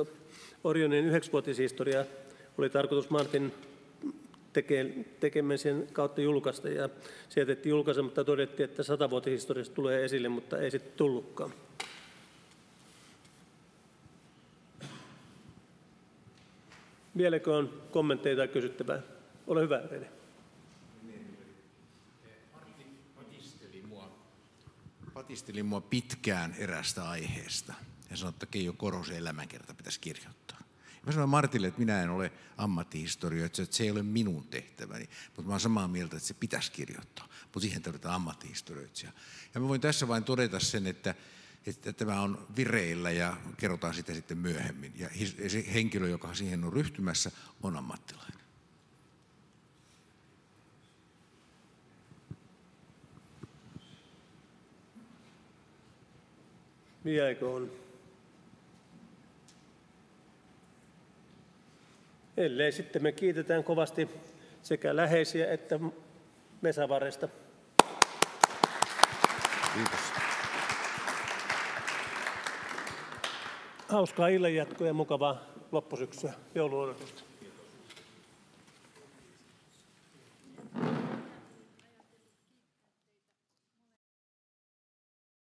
Orionin 9-vuotishistoria oli tarkoitus Martin tekemisen kautta julkaista, ja se jätettiin julkaisematta, todettiin, että 100-vuotishistoriasta tulee esille, mutta ei sitten tullutkaan. Vieläkö on kommentteja tai kysyttävää? Ole hyvä, Rene. Martti patisteli mua pitkään erästä aiheesta ja sanoi, että Keijo Korosen elämänkerta pitäisi kirjoittaa. Mä sanoin Martille, että minä en ole ammattihistorioitsija, että se ei ole minun tehtäväni, mutta mä olen samaa mieltä, että se pitäisi kirjoittaa, mutta siihen tarvitaan ammattihistorioitsija. Ja mä voin tässä vain todeta sen, että tämä on vireillä ja kerrotaan sitä sitten myöhemmin. Ja se henkilö, joka siihen on ryhtymässä, on ammattilainen. Vieläkö on? Ellei sitten me kiitetään kovasti sekä läheisiä että Vesa Varresta. Kiitos. Hauskaa illanjatkoa ja mukavaa loppusyksyä, jouluodotusta.